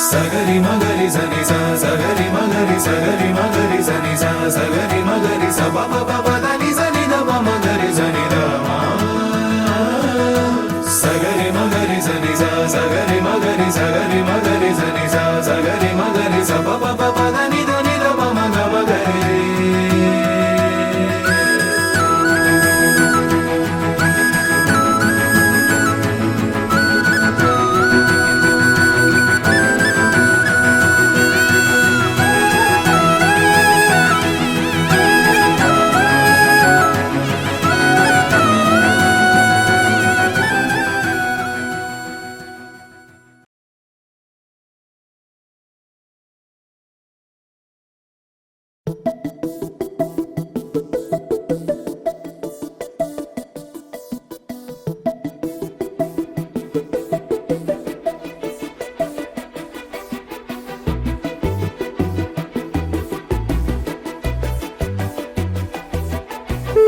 ಸಗರಿ ಮಗರಿ ಸನಿ ಸ ಸಗರಿ ಮಗರಿ ಸಗರಿ ಮಗರಿ ಸನಿ ಸ ಸಗರಿ ಮಗರಿ ಸ ಪ ಪ ಪ ಪ ದ ನಿ ಸ ನಿ ದ ಪ ಮಗರಿ ಸನಿ ದ ಮ ಸಗರಿ ಮಗರಿ ಸನಿ ಸ ಸಗರಿ ಮಗರಿ ಸಗರಿ ಮಗರಿ ಸನಿ ಸ ಸಗರಿ ಮಗರಿ ಸ ಪ ಪ ಪ ಪ ದ ನಿ ದ ಪ ಮ ಗ ಮಗರಿ.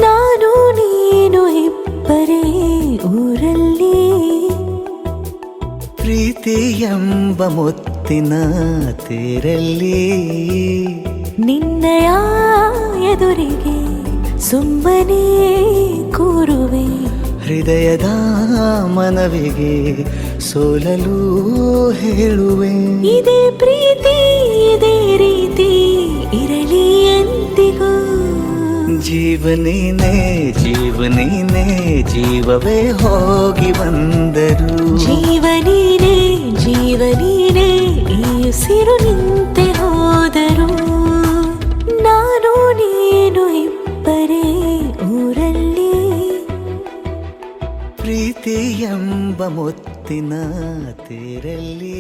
ನಾನು ನೀನು ಇಬ್ಬರೇ ಊರಲ್ಲಿ, ಪ್ರೀತಿ ಎಂಬ ಮುತ್ತಿನ ತೇರಲ್ಲಿ, ನಿನ್ನಯ ಎದುರಿಗೆ ಸುಮ್ಮನೆ ಕೂರುವೆ, ಹೃದಯದ ಮನವಿಗೆ ಸೋಲಲು ಹೇಳುವೆ. ಇದೇ ಪ್ರೀತಿ ಇದೇ ರೀತಿ ಇರಲಿ ಎಂದಿಗೂ. ಜೀವನೇನೆ ಜೀವನೇನೆ ಜೀವವೇ ಹೋಗಿ ಬಂದರು, ಜೀವನೀನೇ ಜೀವನೀನೇ ಈ ಉಸಿರು ನಿಂತೆ ಹೋದರು. ನಾನು ನೀನು ಇಬ್ಬರೇ ಊರಲ್ಲಿ, ಪ್ರೀತಿ ಎಂಬ ಮುತ್ತಿನ ತೇರಲ್ಲಿ.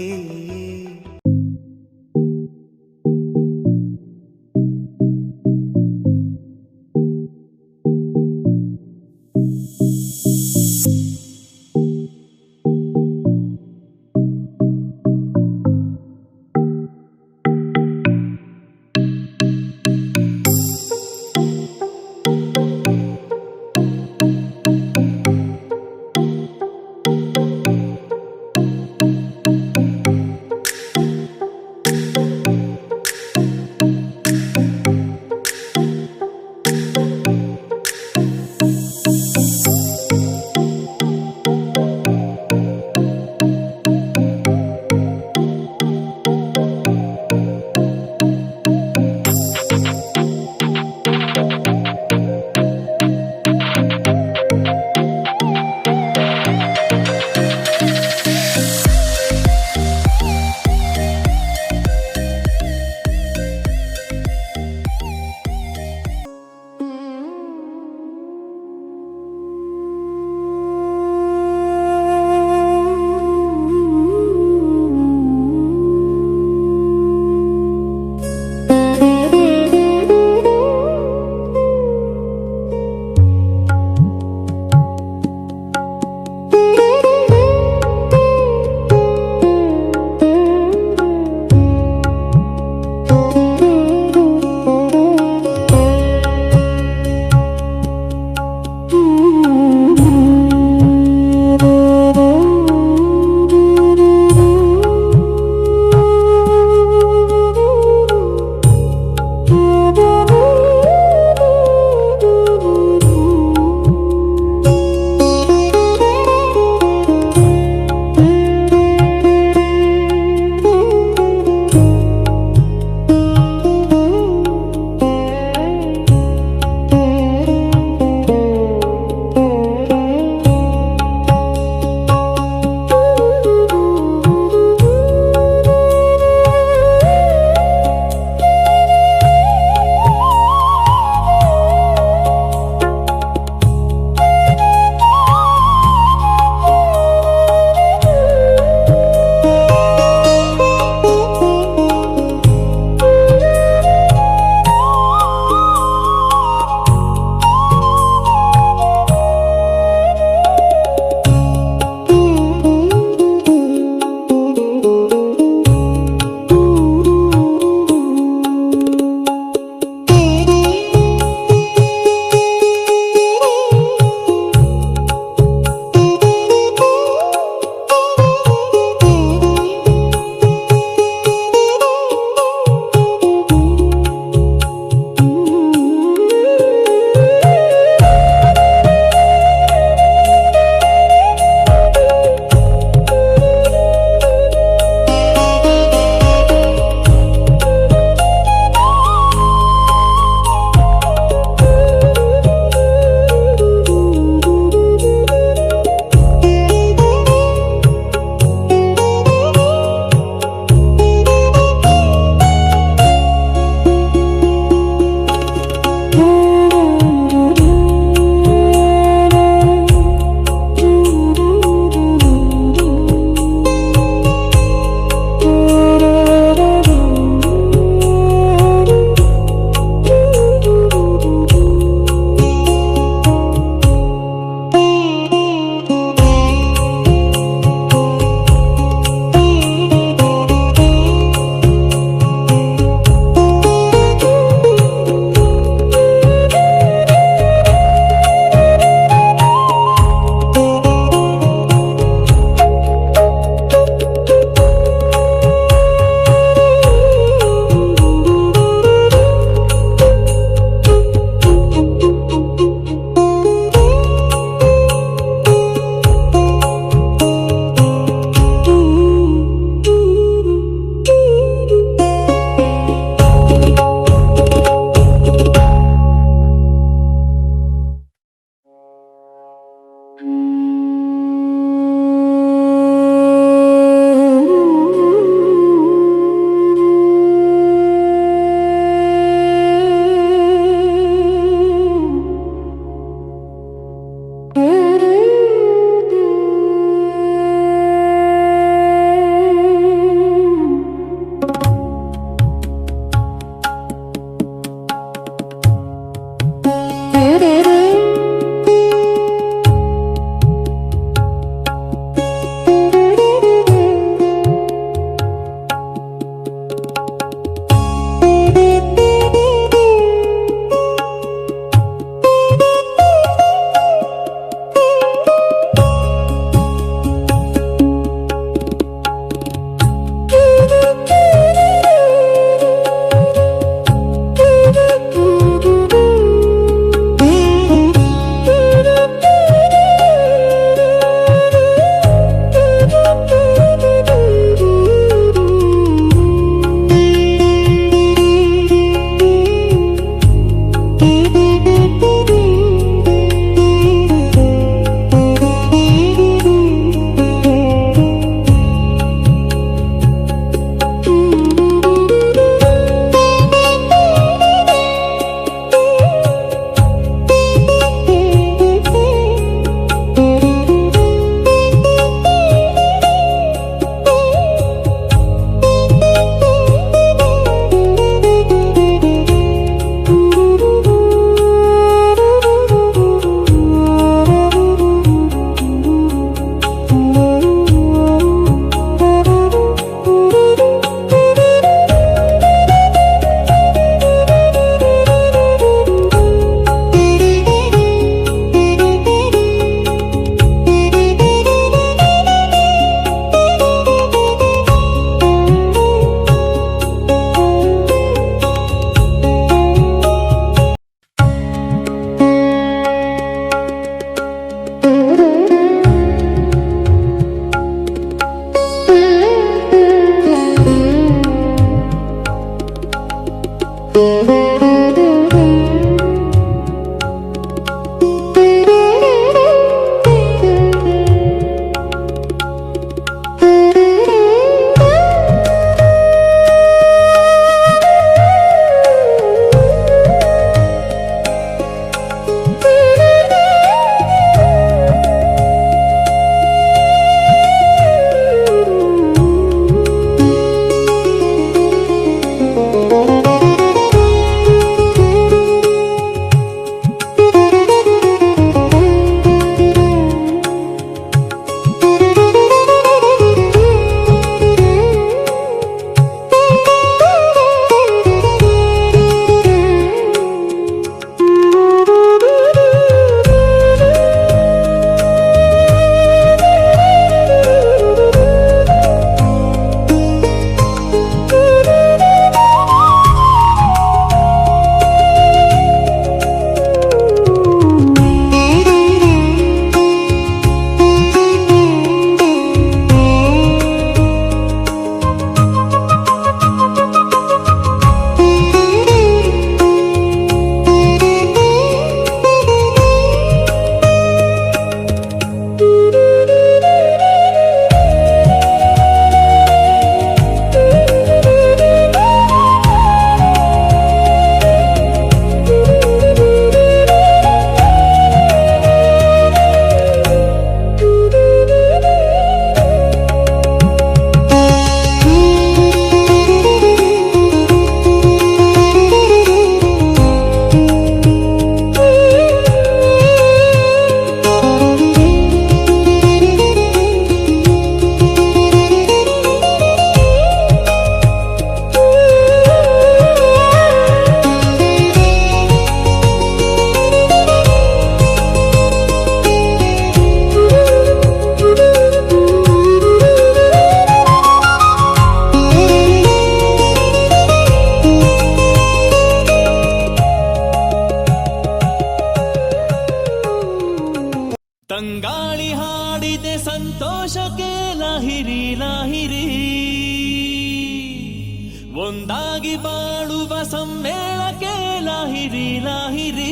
ಒಂದಾಗಿ ಬಾಳುವ ಸಮ್ಮೇಳಕ್ಕೆ ಲಾಹಿರಿ ಲಾಹಿರಿ.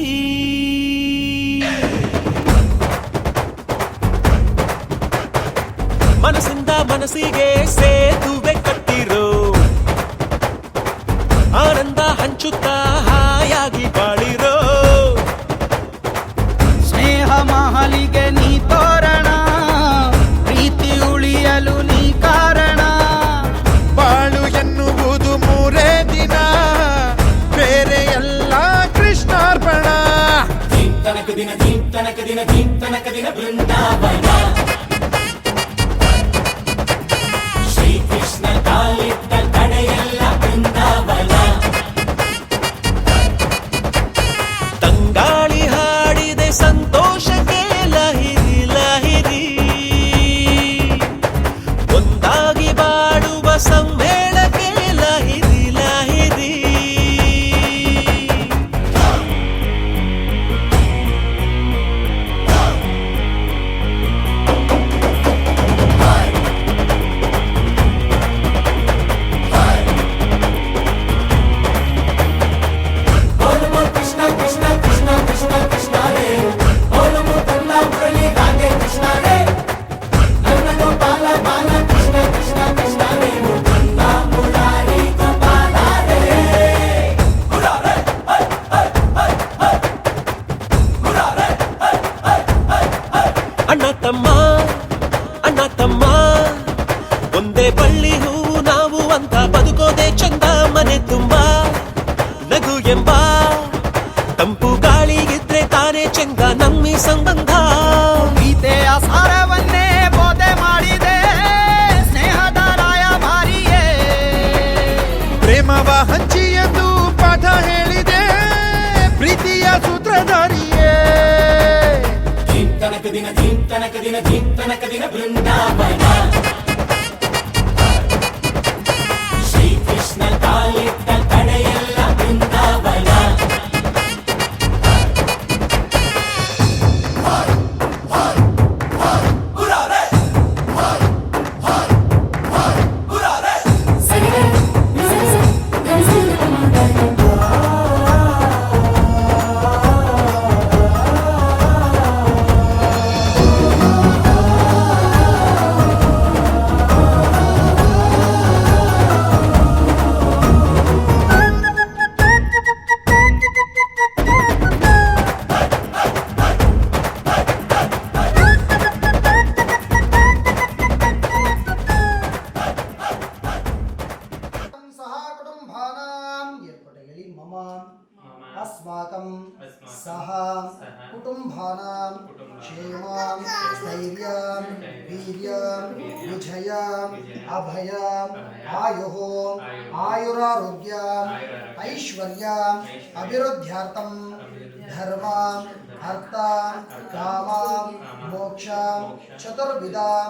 ಮನಸ್ಸಿಂದ ಮನಸ್ಸಿಗೆ ಸೇತುವೆ ಕಟ್ಟಿರೋ ಆನಂದ ಹಂಚುತ್ತಾ ಹಾಯಾಗಿ ಬಾಳಿರೋ. ಸ್ನೇಹ ಮಹಲಿಗೆ ನೀ ತೋರಣ, ಪ್ರೀತಿ ಉಳಿಯಲು ನೀ ಕಾರಣ. ಬಾಳು ಎನ್ನುವುದು ಮೂರೇ ದಿನ, ಬೇರೆ ಎಲ್ಲ ಕೃಷ್ಣಾರ್ಪಣ. ತನಕ ದಿನ ತನಕ ದಿನ ತನಕ ದಿನ ಬೃಂದಾವನ ಶ್ರೀಕೃಷ್ಣ ಕಾಲಿಟ್ಟ ಕಡೆಯೆಲ್ಲ ಬೃಂದಾವನ. ತಂಗಾಳಿ ಹಾಡಿದೆ ಸಂತೋಷಕ್ಕೆ ಲಹಿರಿ ಲಹಿರಿ. ಒಂದಾಗಿ ಬಾಡುವ ಸಮ್ಮೇಳಕ್ಕೆ ಲಹಿರಿ ಲಹಿರಿ. ಓಲಮೋ ಕೃಷ್ಣ ಕೃಷ್ಣ ಕೃಷ್ಣ ಕೃಷ್ಣ ಕೃಷ್ಣ ರೇ, ಓಲಮೋ ಕಲ್ಲ ಮುರಳಿ ರಾಧೆ ಕೃಷ್ಣ ರೇ, ನನ್ನನು ಬಾಲ ಬಾಲ ಕೃಷ್ಣ ಕೃಷ್ಣ ಕೃಷ್ಣ ರೇ, ಮುಕುಂದ ಮುರಾರಿ ಗೋಪಾಲ ರೇ. ಮುರಾರೇ ಹೈ ಹೈ ಹೈ ಹೈ, ಮುರಾರೇ ಹೈ ಹೈ ಹೈ ಹೈ. ಅಣ್ಣ ತಮ್ಮ ಅಣ್ಣ ತಮ್ಮ ಒಂದೇ ಬಳ್ಳಿ ಹೂವು ನಾವು ಅಂತ ಬದುಕೋದೆ ಚಂದ. ಮನೆ ತುಂಬಾ ನಗು ಎಂಬ ತಂಪು ಗಾಳಿಗಿದ್ರೆ ತಾನೇ ಚಂದ ನಮ್ಮಿ ಸಂಬಂಧ. ಗೀತೆಯ ಸಾರವನ್ನೇ ಬೋಧೆ ಮಾಡಿದೆ ಸ್ನೇಹದ ರಾಯಭಾರಿಯೇ. ಪ್ರೇಮವ ಹಂಚಿ ಎಂದು ಪಾಠ ಹೇಳಿದೆ ಪ್ರೀತಿಯ ಸೂತ್ರಧಾರಿಯೇ. ತನಕ ದಿನ ತನಕ ದಿನ ತನಕ ದಿನ ಬೃಂದಾವನ ಶ್ರೀಕೃಷ್ಣ ಕಾಲಿಟ್ಟ ಕಡೆಯೆಲ್ಲ ಬೃಂದಾವನ. ಮುರಾರೇ ಮುರಾರೇ ಸಹ ಕುಟುಂಬಾನಾಂ ಏರ್ಪಡೆ ಹೇಳಿ ಮಮ ಅಸ್ಮಾಕಂ ಸಹ ಕುಟುಂಬಾನಾಂ ಕ್ಷೇಮಂ ಸ್ಥೈರ್ಯಂ ವೀರ್ಯಂ ವಿಜಯಂ ಅಭಯಂ ಆಯುಃ ಆಯುರಾರೋಗ್ಯಂ ಐಶ್ವರ್ಯಂ ಅಭಿವೃದ್ಧ್ಯಾರ್ಥಂ ಧರ್ಮಂ ಅರ್ಥಂ ಕಾಮಂ ಮೋಕ್ಷಂ ಚತುರ್ವಿಧಂ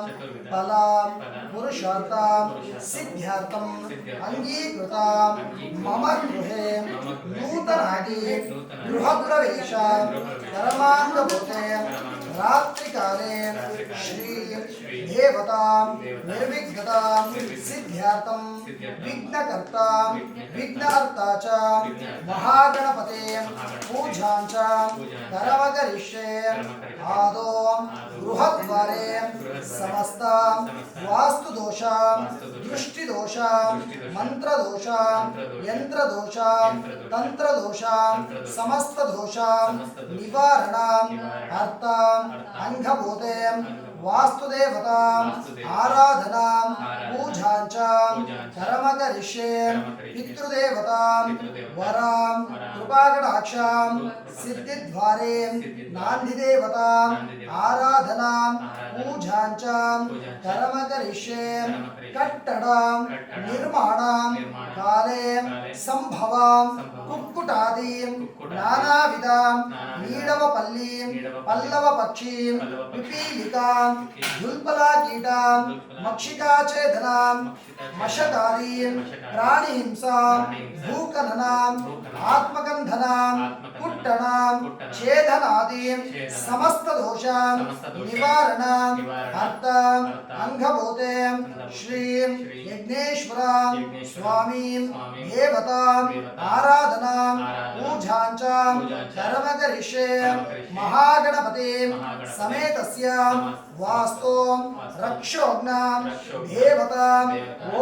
ಫಲಂ ಪುರುಷಾರ್ಥಂ ಸಿದ್ಧ್ಯಾರ್ಥಂ ಅಂಗೀಕೃತಂ ಮಮ ಗೃಹೆ ನೂತನಾಗಿ ಗೃಹಪ್ರವೇಶ ಕರ್ಮಾಂಗಭೂತೆ ರಾತ್ರಿಕಾಲೇ ಶ್ರೀ ದೇವತಾಂ ನಿರ್ವಿಘ್ನತಾಂ ಸಿದ್ಧ್ಯಾರ್ಥಂ ವಿಘ್ನಕರ್ತಾಂ ವಿಘ್ನಹರ್ತಾ ಚ ಮಹಾಗಣಪತೆ ಪೂಜಾಂ ಚ ಕರವಕರಿಷ್ಯೆ. ಆದೋ ಗೃಹದ್ವಾರೆ ಸಮಸ್ತ ವಾಸ್ತುದೋಷ ದೃಷ್ಟಿದೋಷ ಮಂತ್ರದೋಷ ಯಂತ್ರದೋಷ ತಂತ್ರದೋಷ ಸಮಸ್ತ ದೋಷ ನಿವಾರಣ ಅರ್ಥ ಅಂಗಭೂತೆ ವಾಸ್ತುದೇವತಾ ಆರಾಧನಾ ಪೂಜಾಂಚ ಕರ್ಮಕರಿಷ್ಯೆ. ಪಿತೃದೇವತಾ ವರಾಂ ಕೃಪಾಕಟಾಕ್ಷಾಂ ಸಿದ್ಧಿದ್ವಾರೆ ನಾಂದಿದೇವತಾ ಆರಾಧನಾ ಪೂಜಾಂಚ ಕರ್ಮಕರಿಷ್ಯೆ. ಕಟ್ಟಡ ನಿರ್ಮಾಣ ಕಾಲೇ ಸಂಭವಾಂ ಕುಕ್ಕುಟಾದಿ ನಾನಾವಿಧ ನೀಡವಪಲ್ಲಿ ಪಲ್ಲವ ಪಕ್ಷಿ ಪಿಪೀಲಿಕಾ ದುಲ್ಪಲಾ ಕೀಟ मक्षिकाचेदनां मशकालीं प्राणिहिंसां भूकननां आत्मगन्धनां कुट्टणां छेदनादीं समस्तदोषां निवारणां अर्थां अंगभूतें श्रीं यज्ञेश्वरां स्वामीं देवतां आराधनां पूजां च कर्मकरिष्ये महागणपतिं समेतस्यां वास्तुं रक्षोग्नां देवतां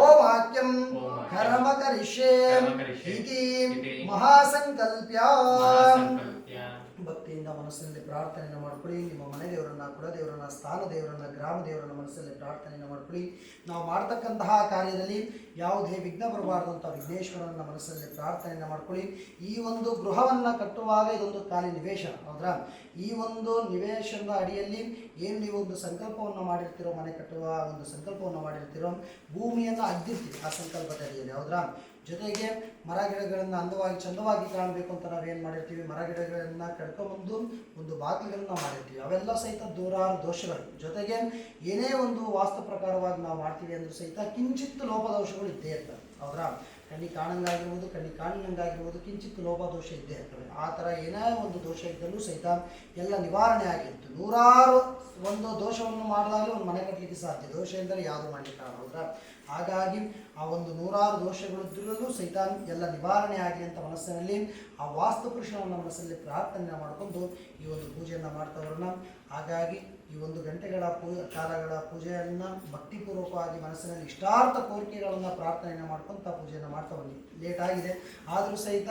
ओवाक्यं कर्मकरिष्ये इति महासंकल्प्य ಭಕ್ತಿಯಿಂದ ಮನಸ್ಸಿನಲ್ಲಿ ಪ್ರಾರ್ಥನೆಯನ್ನು ಮಾಡ್ಕೊಳ್ಳಿ. ನಿಮ್ಮ ಮನೆ ದೇವರನ್ನ, ಕುಲದೇವರನ್ನ, ಸ್ಥಾನ ದೇವರನ್ನ, ಗ್ರಾಮ ದೇವರನ್ನ ಮನಸ್ಸಲ್ಲಿ ಪ್ರಾರ್ಥನೆಯನ್ನು ಮಾಡ್ಕೊಳ್ಳಿ. ನಾವು ಮಾಡ್ತಕ್ಕಂತಹ ಕಾರ್ಯದಲ್ಲಿ ಯಾವುದೇ ವಿಘ್ನ ಬರಬಾರ್ದು ಅಂತ ವಿಘ್ನೇಶ್ವರನ ಮನಸ್ಸಲ್ಲಿ ಪ್ರಾರ್ಥನೆಯನ್ನು ಮಾಡ್ಕೊಳ್ಳಿ. ಈ ಒಂದು ಗೃಹವನ್ನು ಕಟ್ಟುವಾಗ ಇದೊಂದು ಖಾಲಿ ನಿವೇಶನ ಹೌದ್ರಾ? ಈ ಒಂದು ನಿವೇಶನದ ಅಡಿಯಲ್ಲಿ ಏನು ನೀವು ಒಂದು ಸಂಕಲ್ಪವನ್ನು ಮಾಡಿರ್ತೀರೋ, ಮನೆ ಕಟ್ಟುವ ಒಂದು ಸಂಕಲ್ಪವನ್ನು ಮಾಡಿರ್ತೀರೋ, ಭೂಮಿಯನ್ನು ಅದ್ದಿರ್ತೀವಿ ಆ ಸಂಕಲ್ಪದ ಅಡಿಯಲ್ಲಿ ಹೌದ್ರಾ? ಜೊತೆಗೆ ಮರ ಗಿಡಗಳನ್ನು ಅಂದವಾಗಿ ಚಂದವಾಗಿ ಕಾಣಬೇಕು ಅಂತ ನಾವೇನು ಮಾಡಿರ್ತೀವಿ, ಮರ ಗಿಡಗಳನ್ನು ಕಡ್ಕೊಂಬಂದು ಒಂದು ಬಾಗಿಲುಗಳನ್ನು ಮಾಡಿರ್ತೀವಿ. ಅವೆಲ್ಲ ಸಹಿತ ದೂರಾರು ದೋಷಗಳು. ಜೊತೆಗೆ ಏನೇ ಒಂದು ವಾಸ್ತು ಪ್ರಕಾರವಾಗಿ ನಾವು ಮಾಡ್ತೀವಿ ಅಂದರೂ ಸಹಿತ ಕಿಂಚಿತ್ತು ಲೋಪದೋಷಗಳು ಇದ್ದೇ ಇರ್ತವೆ ಹೌದ್ರಾ? ಕಣ್ಣಿ ಕಾಣಂಗಾಗಿರ್ಬೋದು, ಕಣ್ಣಿ ಕಾಣಂಗಾಗಿರ್ಬೋದು, ಕಿಂಚಿತ್ತು ಲೋಪದೋಷ ಇದ್ದೇ ಇರ್ತವೆ. ಆ ಥರ ಏನೇ ಒಂದು ದೋಷ ಇದ್ದಲ್ಲೂ ಸಹಿತ ಎಲ್ಲ ನಿವಾರಣೆ ಆಗಿತ್ತು. ನೂರಾರು ಒಂದು ದೋಷವನ್ನು ಮಾಡಿದಾಗಲೇ ಒಂದು ಮನೆ ಕಟ್ಟಲಿಕ್ಕೆ ಸಾಧ್ಯ. ದೋಷ ಎಂದರೆ ಯಾವುದು ಮಾಡಲಿಕ್ಕೆ ಹೌದ್ರಾ? ಹಾಗಾಗಿ ಆ ಒಂದು ನೂರಾರು ದೋಷಗಳಿದ್ರೂ ಸಹಿತ ಎಲ್ಲ ನಿವಾರಣೆ ಆಗಲಿ ಅಂತ ಮನಸ್ಸಿನಲ್ಲಿ ಆ ವಾಸ್ತು ಪುರುಷನ ಮನಸ್ಸಲ್ಲಿ ಪ್ರಾರ್ಥನೆ ಮಾಡಿಕೊಂಡು ಈ ಒಂದು ಪೂಜೆಯನ್ನು ಮಾಡ್ತವ್ರನ್ನ. ಹಾಗಾಗಿ ಈ ಒಂದು ಗಂಟೆಗಳ ಕಾಲಗಳ ಪೂಜೆಯನ್ನು ಭಕ್ತಿಪೂರ್ವಕವಾಗಿ ಮನಸ್ಸಿನಲ್ಲಿ ಇಷ್ಟಾರ್ಥ ಕೋರಿಕೆಗಳನ್ನು ಪ್ರಾರ್ಥನೆಯನ್ನು ಮಾಡ್ಕೊತ ಪೂಜೆಯನ್ನು ಮಾಡ್ತಾ ಬನ್ನಿ. ಲೇಟ್ ಆಗಿದೆ ಆದರೂ ಸಹಿತ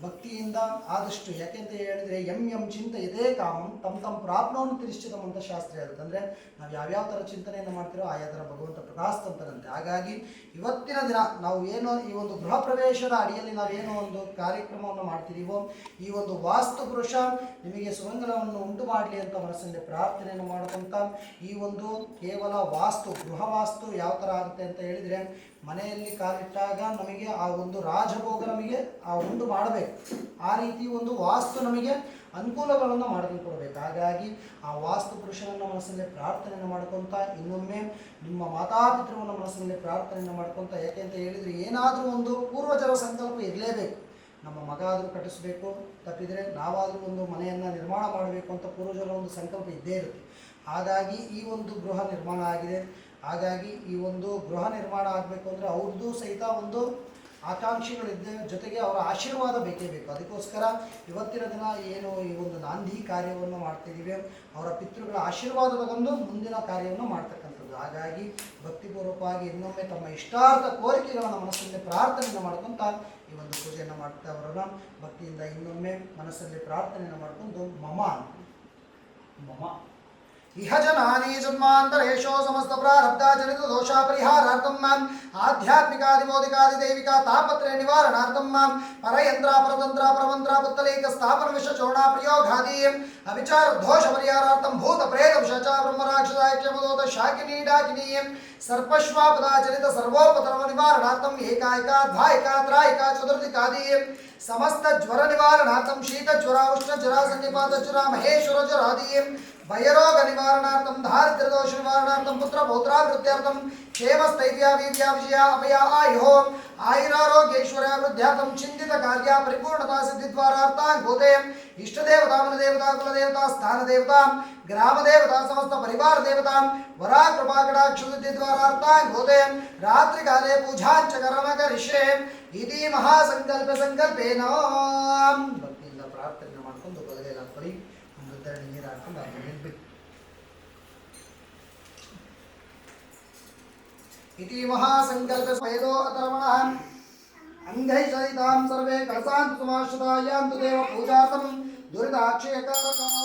ಭಕ್ತಿಯಿಂದ ಆದಷ್ಟು, ಯಾಕೆಂತ ಹೇಳಿದರೆ ಎಂ ಚಿಂತೆಯದೇ ಕಾಮಂ ತಮ್ಮ ಪ್ರಾಪ್ನವನ್ನು ತಿರಿಶ್ಚಿತಂ ಅಂತ ಶಾಸ್ತ್ರ ಹೇಳುತ್ತೆ. ಅಂದರೆ ನಾವು ಯಾವ್ಯಾವ ಥರ ಚಿಂತನೆಯನ್ನು ಮಾಡ್ತೀರೋ ಆಯಾ ಥರ ಭಗವಂತ ಪ್ರಕಾಶಿಸ್ತಂತಾರಂತೆ. ಹಾಗಾಗಿ ಇವತ್ತಿನ ದಿನ ನಾವು ಏನು ಈ ಒಂದು ಗೃಹ ಪ್ರವೇಶದ ಅಡಿಯಲ್ಲಿ ನಾವೇನೋ ಒಂದು ಕಾರ್ಯಕ್ರಮವನ್ನು ಮಾಡ್ತಿದ್ದೀವೋ, ಈ ಒಂದು ವಾಸ್ತು ಪುರುಷ ನಿಮಗೆ ಸುಮಂಗಲವನ್ನು ಉಂಟು ಮಾಡಲಿ ಅಂತ ಮನಸ್ಸಿನಲ್ಲಿ ಪ್ರಾರ್ಥನೆಯನ್ನು ಮಾಡ್ಕೊಂತ ಈ ಒಂದು ಕೇವಲ ವಾಸ್ತು, ಗೃಹ ವಾಸ್ತು ಯಾವ ಥರ ಆಗುತ್ತೆ ಅಂತ ಹೇಳಿದರೆ, ಮನೆಯಲ್ಲಿ ಕಾಲಿಟ್ಟಾಗ ನಮಗೆ ಆ ಒಂದು ರಾಜಭೋಗ ನಮಗೆ ಆ ಉಂಟು ಮಾಡಬೇಕು. ಆ ರೀತಿ ಒಂದು ವಾಸ್ತು ನಮಗೆ ಅನುಕೂಲಗಳನ್ನು ಮಾಡಿಕೊಂಡು ಕೊಡಬೇಕು. ಹಾಗಾಗಿ ಆ ವಾಸ್ತು ಪುರುಷನನ್ನು ಮನಸ್ಸಲ್ಲಿ ಪ್ರಾರ್ಥನೆಯನ್ನು ಮಾಡ್ಕೊತ ಇನ್ನೊಮ್ಮೆ ನಿಮ್ಮ ಮಾತಾಪಿತೃವನ್ನು ಮನಸ್ಸಿನಲ್ಲಿ ಪ್ರಾರ್ಥನೆಯನ್ನು ಮಾಡ್ಕೊತ, ಯಾಕೆಂತ ಹೇಳಿದರೆ ಏನಾದರೂ ಒಂದು ಪೂರ್ವಜರ ಸಂಕಲ್ಪ ಇರಲೇಬೇಕು. ನಮ್ಮ ಮಗ ಆದರೂ ಕಟ್ಟಿಸಬೇಕು, ತಪ್ಪಿದರೆ ನಾವಾದರೂ ಒಂದು ಮನೆಯನ್ನು ನಿರ್ಮಾಣ ಮಾಡಬೇಕು ಅಂತ ಪೂರ್ವಜರ ಒಂದು ಸಂಕಲ್ಪ ಇದ್ದೇ ಇರುತ್ತೆ. ಹಾಗಾಗಿ ಈ ಒಂದು ಗೃಹ ನಿರ್ಮಾಣ ಆಗಿದೆ. ಹಾಗಾಗಿ ಈ ಒಂದು ಗೃಹ ನಿರ್ಮಾಣ ಆಗಬೇಕು ಅಂದರೆ ಅವ್ರದ್ದು ಸಹಿತ ಒಂದು ಆಕಾಂಕ್ಷೆಗಳಿದ್ದೆ, ಜೊತೆಗೆ ಅವರ ಆಶೀರ್ವಾದ ಬೇಕೇ ಬೇಕು. ಅದಕ್ಕೋಸ್ಕರ ಇವತ್ತಿನ ದಿನ ಏನು ಈ ಒಂದು ನಾಂದಿ ಕಾರ್ಯವನ್ನು ಮಾಡ್ತಿದ್ದೀವಿ, ಅವರ ಪಿತೃಗಳ ಆಶೀರ್ವಾದ ತಗೊಂಡು ಮುಂದಿನ ಕಾರ್ಯವನ್ನು ಮಾಡ್ತಕ್ಕಂಥದ್ದು. ಹಾಗಾಗಿ ಭಕ್ತಿಪೂರ್ವಕವಾಗಿ ಇನ್ನೊಮ್ಮೆ ತಮ್ಮ ಇಷ್ಟಾರ್ಥ ಕೋರಿಕೆಗಳನ್ನು ಮನಸ್ಸಲ್ಲಿ ಪ್ರಾರ್ಥನೆಯನ್ನು ಮಾಡ್ಕೊತ ಈ ಒಂದು ಪೂಜೆಯನ್ನು ಮಾಡ್ತಾ ಬರೋಣ. ಭಕ್ತಿಯಿಂದ ಇನ್ನೊಮ್ಮೆ ಮನಸ್ಸಲ್ಲಿ ಪ್ರಾರ್ಥನೆಯನ್ನು ಮಾಡ್ಕೊಂಡು ಮಮ ಇಹ ಜನಾನಿ ಜನ್ಮಾಂತರೇಶೋ ಸಮಸ್ತ ಪ್ರಾರಬ್ಧ ಜನಿತ ದೋಷ ಪರಿಹಾರಾರ್ಥಂ ಮಾಂ ಆಧ್ಯಾತ್ಮಿಕಾದಿಮೋದಿಕಾದಿ ದೈವಿಕ ತಾಪತ್ರಯ ನಿವಾರಣಾರ್ಥಂ ಮಾಂ ಪರಯಂತ್ರ ಪರತಂತ್ರ ಪರಮಂತ್ರ ಪುತ್ತಲೇಕ ಸ್ಥಾಪನ ವಿಷ ಚೋಣ ಪ್ರಯೋಗಾದಿ ಅವಿಚಾರ ದೋಷ ಪರಿಹಾರಾರ್ಥಂ ಭೂತ ಪ್ರೇತ ವಿಷಚ ಬ್ರಹ್ಮರಾಕ್ಷಸಾಯಕ್ಷಮದೋತ ಶಾಕಿನಿ ಡಾಕಿನಿ ಸರ್ಪಶ್ವಾಪದ ಜನಿತ ಸರ್ವೋಪತರವ ನಿವಾರಣಾರ್ಥಂ ಏಕಾಯಿಕ ದ್ವಾಯಿಕ ತ್ರಾಯಿಕ ಚತುರ್ಥಿಕಾದಿ ಸಮಸ್ತ ಜ್ವರ ನಿವಾರಣಾರ್ಥಂ ಶೀತ ಜ್ವರ ಉಷ್ಣ ಜ್ವರ ಸನ್ನಿಪಾತ ಜ್ವರ ಮಹೇಶ್ವರ ಜ್ವರಾದಿ ಭಯರೋಗ ನಿವಾರಣಾರ್ಥಂ ದಾರಿದ್ರ್ಯ ದೋಷ ನಿವಾರಣಾರ್ಥಂ ಪುತ್ರ ಪೌತ್ರಾಭಿವೃದ್ಧ್ಯರ್ಥಂ ಕ್ಷೇಮ ಸ್ಥೈರ್ಯ ವೀರ್ಯ ವಿಜಯ ಅಭಯ ಆಯುಹೋ ಆಯುರಾರೋಗ್ಯೈಶ್ವರ್ಯ ವೃದ್ಧಾರ್ಥಂ ಚಿಂತಿತ ಕಾರ್ಯ ಪರಿಪೂರ್ಣತಾ ಸಿದ್ಧಿದ್ವಾರಾರ್ಥ ಗೋತೆ ಇಷ್ಟದೇವತಾ ಮನದೇವತಾ ಕುಲದೇವತಾ ಸ್ಥಾನ ದೇವತಾ ಗ್ರಾಮ ದೇವತಾ ಸಮಸ್ತ ಪರಿವಾರ ದೇವತಾ ವರಾ ಕೃಪಾ ಕಟಾಕ್ಷ ಸಿದ್ಧಿದ್ವಾರಾರ್ಥ ಗೋತೆ ರಾತ್ರಿ ಕಾಲೇ ಪೂಜಾಂಚ ಕರ್ಮ ಕರಿಷ್ಯೆ ಇತಿ ಮಹಾಸಂಕಲ್ಪ ಸಂಕಲ್ಪೇನ. ಭಕ್ತಿಯಿಂದ ಪ್ರಾರ್ಥನೆ ಮಾಡ್ಕೊಂಡು ಬದಲೇಲಿ ಹಾಕೊಳ್ಳಿ. ನೀರು ಹಾಕೊಂಡು ಅದು ನಿಲ್ಬಿಟ್ಟು इति महासंकल्प स्वेदो अतर्वणः अंगै सहितां सर्वे कलसान्तु समाश्रितायान्तु देव पूजार्थं दुरिताक्षयकारकाः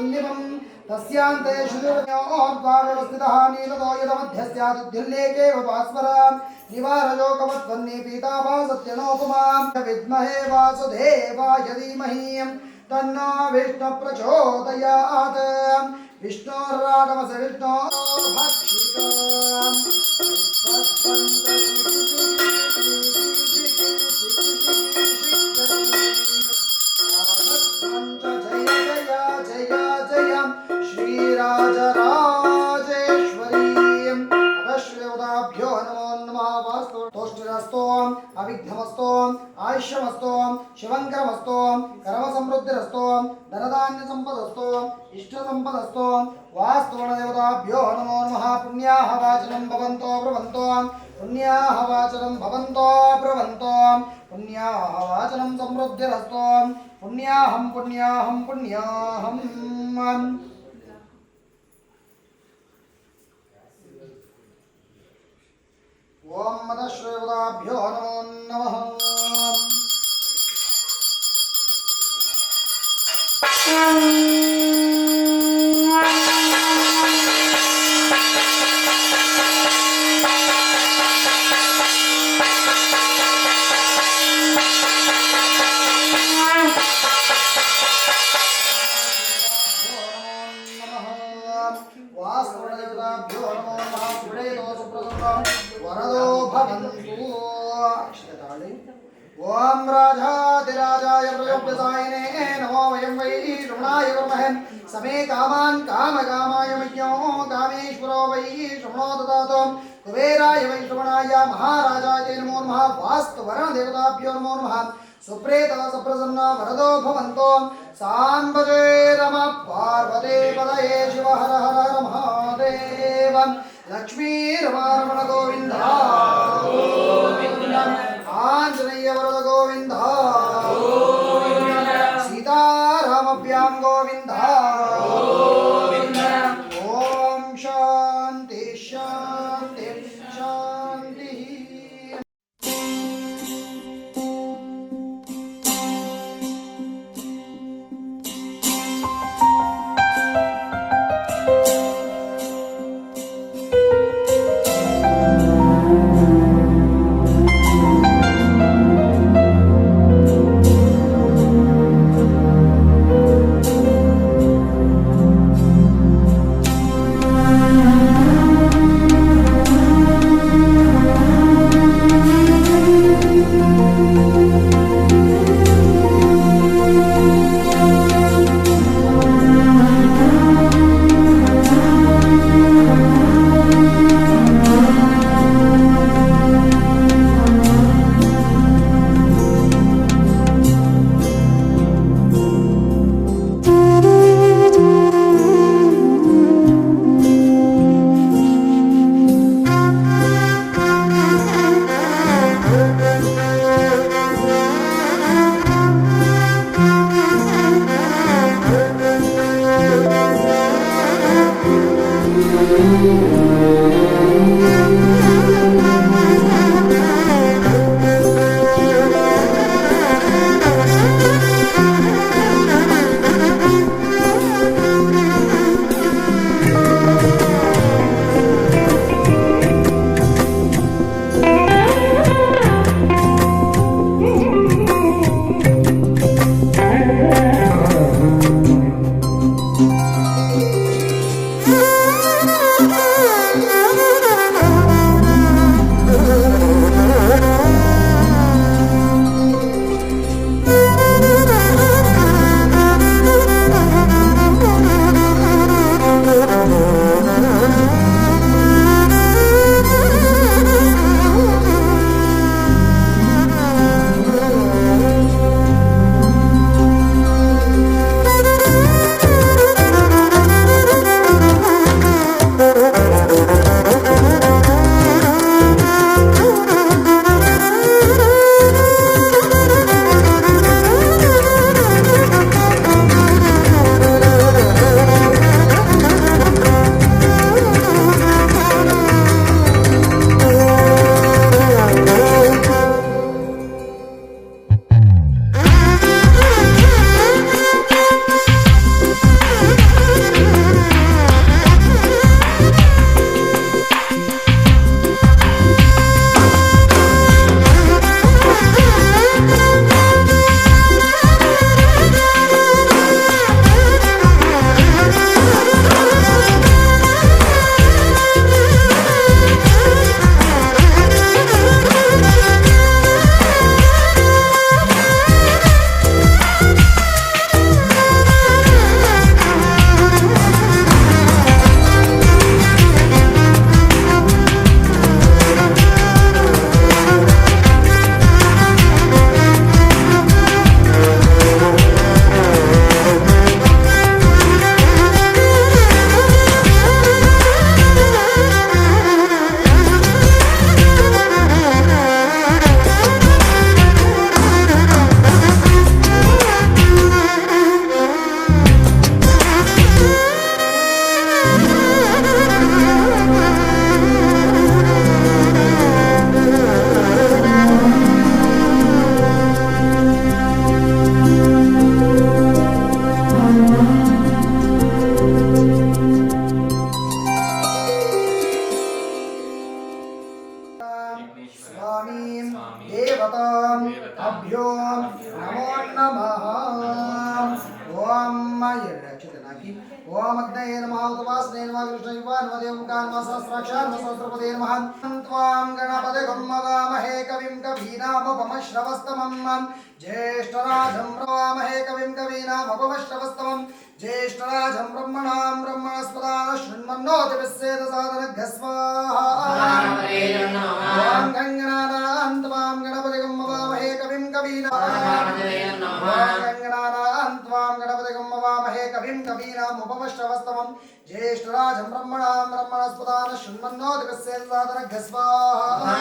वल्लिमं तस्यान्ते शुद्धोर्द्वारवस्थितः नीलतो यदमध्यस्यादुद्धिल्लेकेव भास्वरा निवारयोगमत्वन्नी पीताभा सत्यनोपमां विद्महे वासुदेवाय धीमहि तन्नो विष्णु प्रचोदयात् विष्णोर्रागमस विष्णो जय जय श्रीराजराजेश्वरी अवश्योदाभ्यो नमो नमः वास्तु तोष्टिरस्तो अविघ्नमस्तो आयुष्यमस्तो शिवंकरमस्तो कर्मसमृद्धिरस्तो धनधान्यसम्पदस्तो इष्टसम्पदस्तो वास्तुगणदेवताभ्यो नमो नमः पुण्याः वाचनं भवन्तो ब्रुवन्तो पुण्याः वाचनं भवन्तो ब्रुवन्तो पुण्याः वाचनं समृद्धिरस्तो पुण्याहं पुण्याहं पुण्याहं ओम मदश्रेवदाभ्यो नमो नमः वास्तुदेवताभ्यो नमो नमः सुप्रेतो सुप्रसन्नो वरदो भवन्तु अक्षताले ओम राजाधिराजाय प्रयोभ्यसायिने नमो वयं वै श्रवणाय वर्महे समे कामान् कामकामाय मह्यो कामेश्वरो वै श्रवणो ददातु कुबेराय वै श्रवणाय महाराजाय नमो नमः वास्तुवरणदेवताभ्यो नमो नमः सुप्रेतो सुप्रसन्न वरदो भवन्तो सांबजे रम पार्वती पदये शिव हर हर हर महादेव लक्ष्मी रमण गोविंद आंजनेय वरद गोविंद सीतारामभ्यां गोविंद ओम शांति शांति शांति विष्णवे नमः उत्तमास्ने नमः कृष्णयुवा नमः देवमुखाय नमः सहस्राक्षाय नमः सहस्रपदे नमः त्वां गणपतिगं मवामहे कविं कवीनामुपमश्रवस्तमम् ज्येष्ठराजं प्रवामहे कविं कवीनामुपमश्रवस्तमम् ज्येष्ठराजं ब्रह्मणां ब्रह्मणस्पदान शृण्वन्नोतिविश्वेदसादनघ्नः स्वाहा ॐ गङ्गणानां त्वां गणपतिगं मवामहे कविं कवीनामुपमश्रवस्तमम् ज्येष्ठराजं ब्रह्मणां ब्रह्मणस्पदान शृण्वन्नोतिविश्वेदसादनघ्नः स्वाहा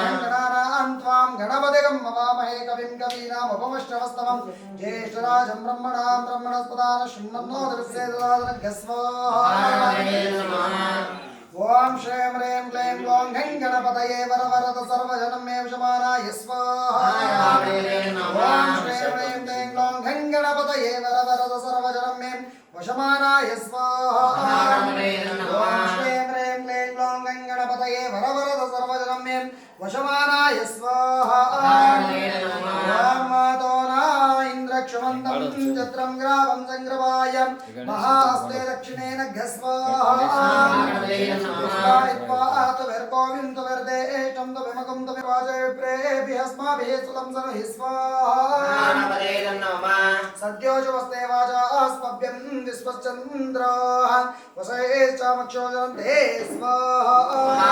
गङ्गणानां त्वां गणपतिगं मवामहे कविं कवीनामुपमश्रवस्तमम् ज्येष्ठराजं ब्रह्मणां ब्रह्मणस्पदान शृण्वन्नोतिविश्वेदसादनघ्नः स्वाहा ओम श्रीं ह्रीं क्लीं ग्लौं घं गणपतये वरवरद सर्वजनं मे वशमानाय स्वाहा ओम श्रीं ह्रीं क्लीं ग्लौं घं गणपतये वरवरद सर्वजनं मे वशमानाय स्वाहा ओम श्रीं ह्रीं क्लीं ग्लौं घं गणपतये वरवरद सर्वजनं मे वशमानाय स्वाहा ओम मातोना इंद्रक्षमन्तं चत्रं ग्रावं संग्रवाय महास्ते दक्षिणेन घस्वाहा सद्योजवस्ते वाजास्मभ्यं विश्वश्चन्द्राः वसयेश्चामक्षोजन्ते स्वाहा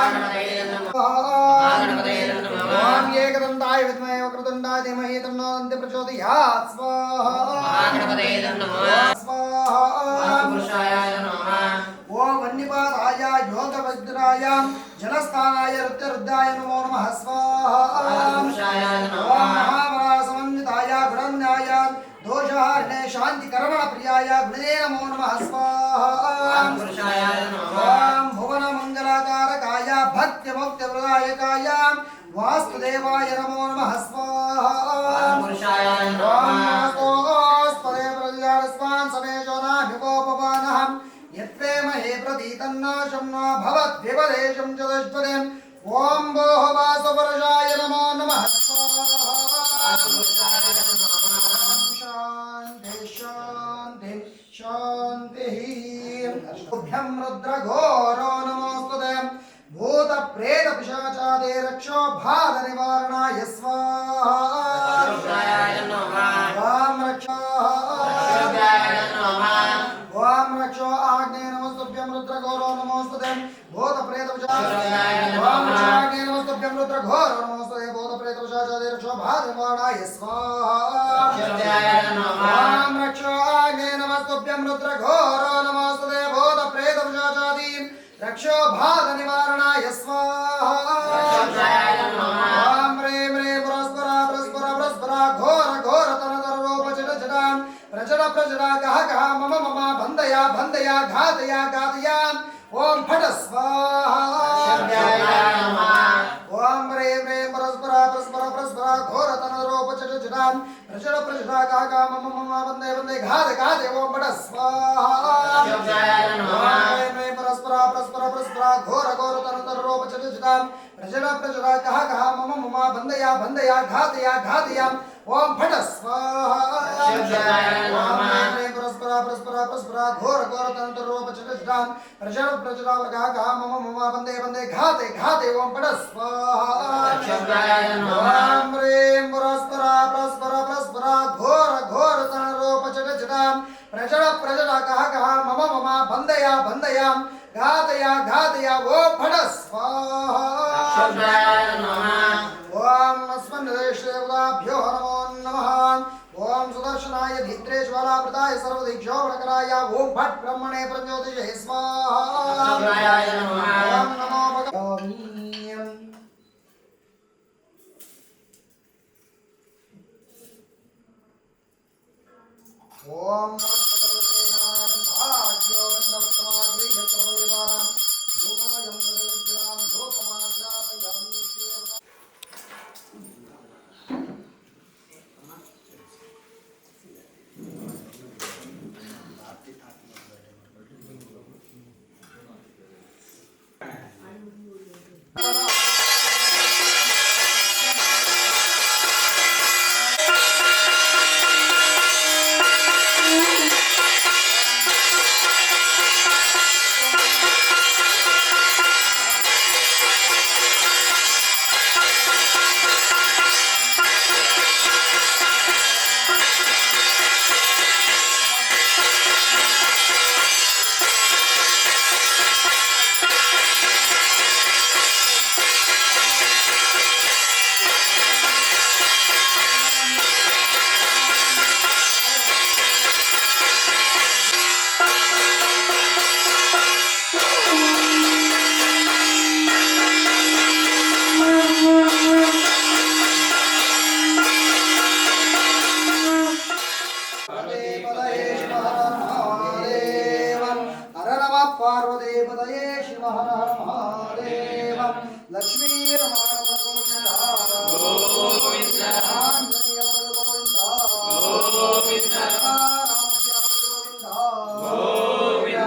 ॐ एकदन्ताय विद्महे वक्रतुण्डाय धीमहि तन्नो दन्तिः प्रचोदयात् स्वाहा ओ वन्यपादाय योगवज्राय जलस्थानाय रुद्राय नमो नमः स्वाहा ओम महाबलासमन्विताय गुणन्याय दोषहारिणे शान्तिकर्मण प्रियाय गुणे नमो नमः स्वाहा ओम भुवनमङ्गलकारकाय भक्तिमुक्तिप्रदायकाय वास्तुदेवाय नमो नमः स्वाहा ओम नमोस्पदे प्रज्ञास्वान् समेशो नाभिगोपवानः यत्वेमहे प्रतीतन्नो शम्नो भवद्विपदेशं चतुष्पदे ॐ भोः वासुवर्षाय नमो नमः स्वाहा शान्ति शान्ति शान्तिः तुभ्यं रुद्रघोरो नमोस्तुते भूतप्रेतपिशाचादे रक्षो बाधनिवारणाय स्वाहा वां रक्षो आग्ने नमस्तुभ्यं रुद्रघोरो नमोस्तुते भूतप्रेतपिशाचादे नमस्तुभ्यं रुद्रघोरो नमोस्तुते भूतप्रेतपिशाचादे रक्षो बाधनिवारणाय स्वाहा वां रक्षो आग्ने नमस्तुभ्यं रुद्रघोरो नमोस्तुते भूतप्रेतपिशाचादे रक्षो भाग निवारणाय स्वाहा ओम ह्रीं ह्रीं पुरस्परा पुरस्परा पुरस्परा घोर घोर तनतर रूप जड जडां प्रजड प्रजड गह गह मम मम बंदया बंदया घातया घातया ओम फट स्वाहा ओम ह्रीं ह्रीं पुरस्परा पुरस्परा पुरस्परा घोर तनतर रूप जड जडां प्रजड प्रजड गह गह मम मम बंदे बंदे घात घात ओम फट स्वाहा परस्परा परस्परा परस्परा घोर घोर तनतर रूप चतुष्टां प्रजड प्रजड कह कह मम मम बंदया बंदया घातया घातया ओम फट स्वाहा परस्परा परस्परा परस्परा घोर घोर तनतर रूप चतुष्टां प्रजड प्रजड कह कह मम मम बंदे बंदे घाते घाते ओम फट स्वाहा ओम ह्रीं परस्परा परस्परा परस्परा घोर घोर तनतर रूप चतुष्टां प्रजड प्रजड कह कह मम मम बंदया बंदया घातया घातया ओम फट स्वाहा ओम अस्मन् देवताभ्यो नमो नमः ओम सुदर्शनाय धित्रेश्वरावृताय सर्वदिक्षोभणकराय ओम फट ब्रह्मणे प्रज्योतिषे स्वाहा ओम नमो भगवान् ओम ಪಾರ್ವದೇವತಯೇ ಶಿವ ಹರ ಹರ ಮಹಾದೇವ ಲಕ್ಷ್ಮೀರಮಾರಮಣ ಗೋವಿಂದ ಆಂಜನೇಯ ಗೋವಿಂದ ರಾಮಶ್ಯಾಮ ಗೋವಿಂದ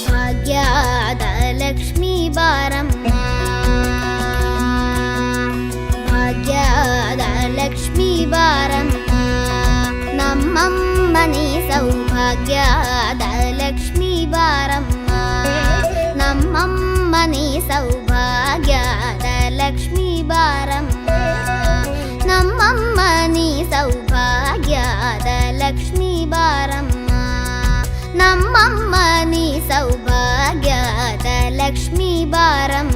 ಭಾಗ್ಯದ ಲಕ್ಷ್ಮೀ ಬಾರಮ್ಮ ಭಾಗ್ಯದ ಲಕ್ಷ್ಮೀ ಬಾರಮ್ಮ ನಮ್ಮಮ್ಮನೇ ಸೌಭಾಗ್ಯದ ಲಕ್ಷ್ಮೀ ಬಾರಮ್ಮ ನಮ್ಮಮ್ಮನೇ ಸೌಭಾಗ್ಯದ ಲಕ್ಷ್ಮೀ ಬಾರಮ್ಮ ನಮ್ಮಮ್ಮನೇ ಸೌಭಾಗ್ಯದ ಲಕ್ಷ್ಮೀ ಬಾರಮ್ಮ ನಮ್ಮಮ್ಮನೇ ಸೌಭಾಗ್ಯದ ಲಕ್ಷ್ಮೀ ಬಾರಮ್ಮ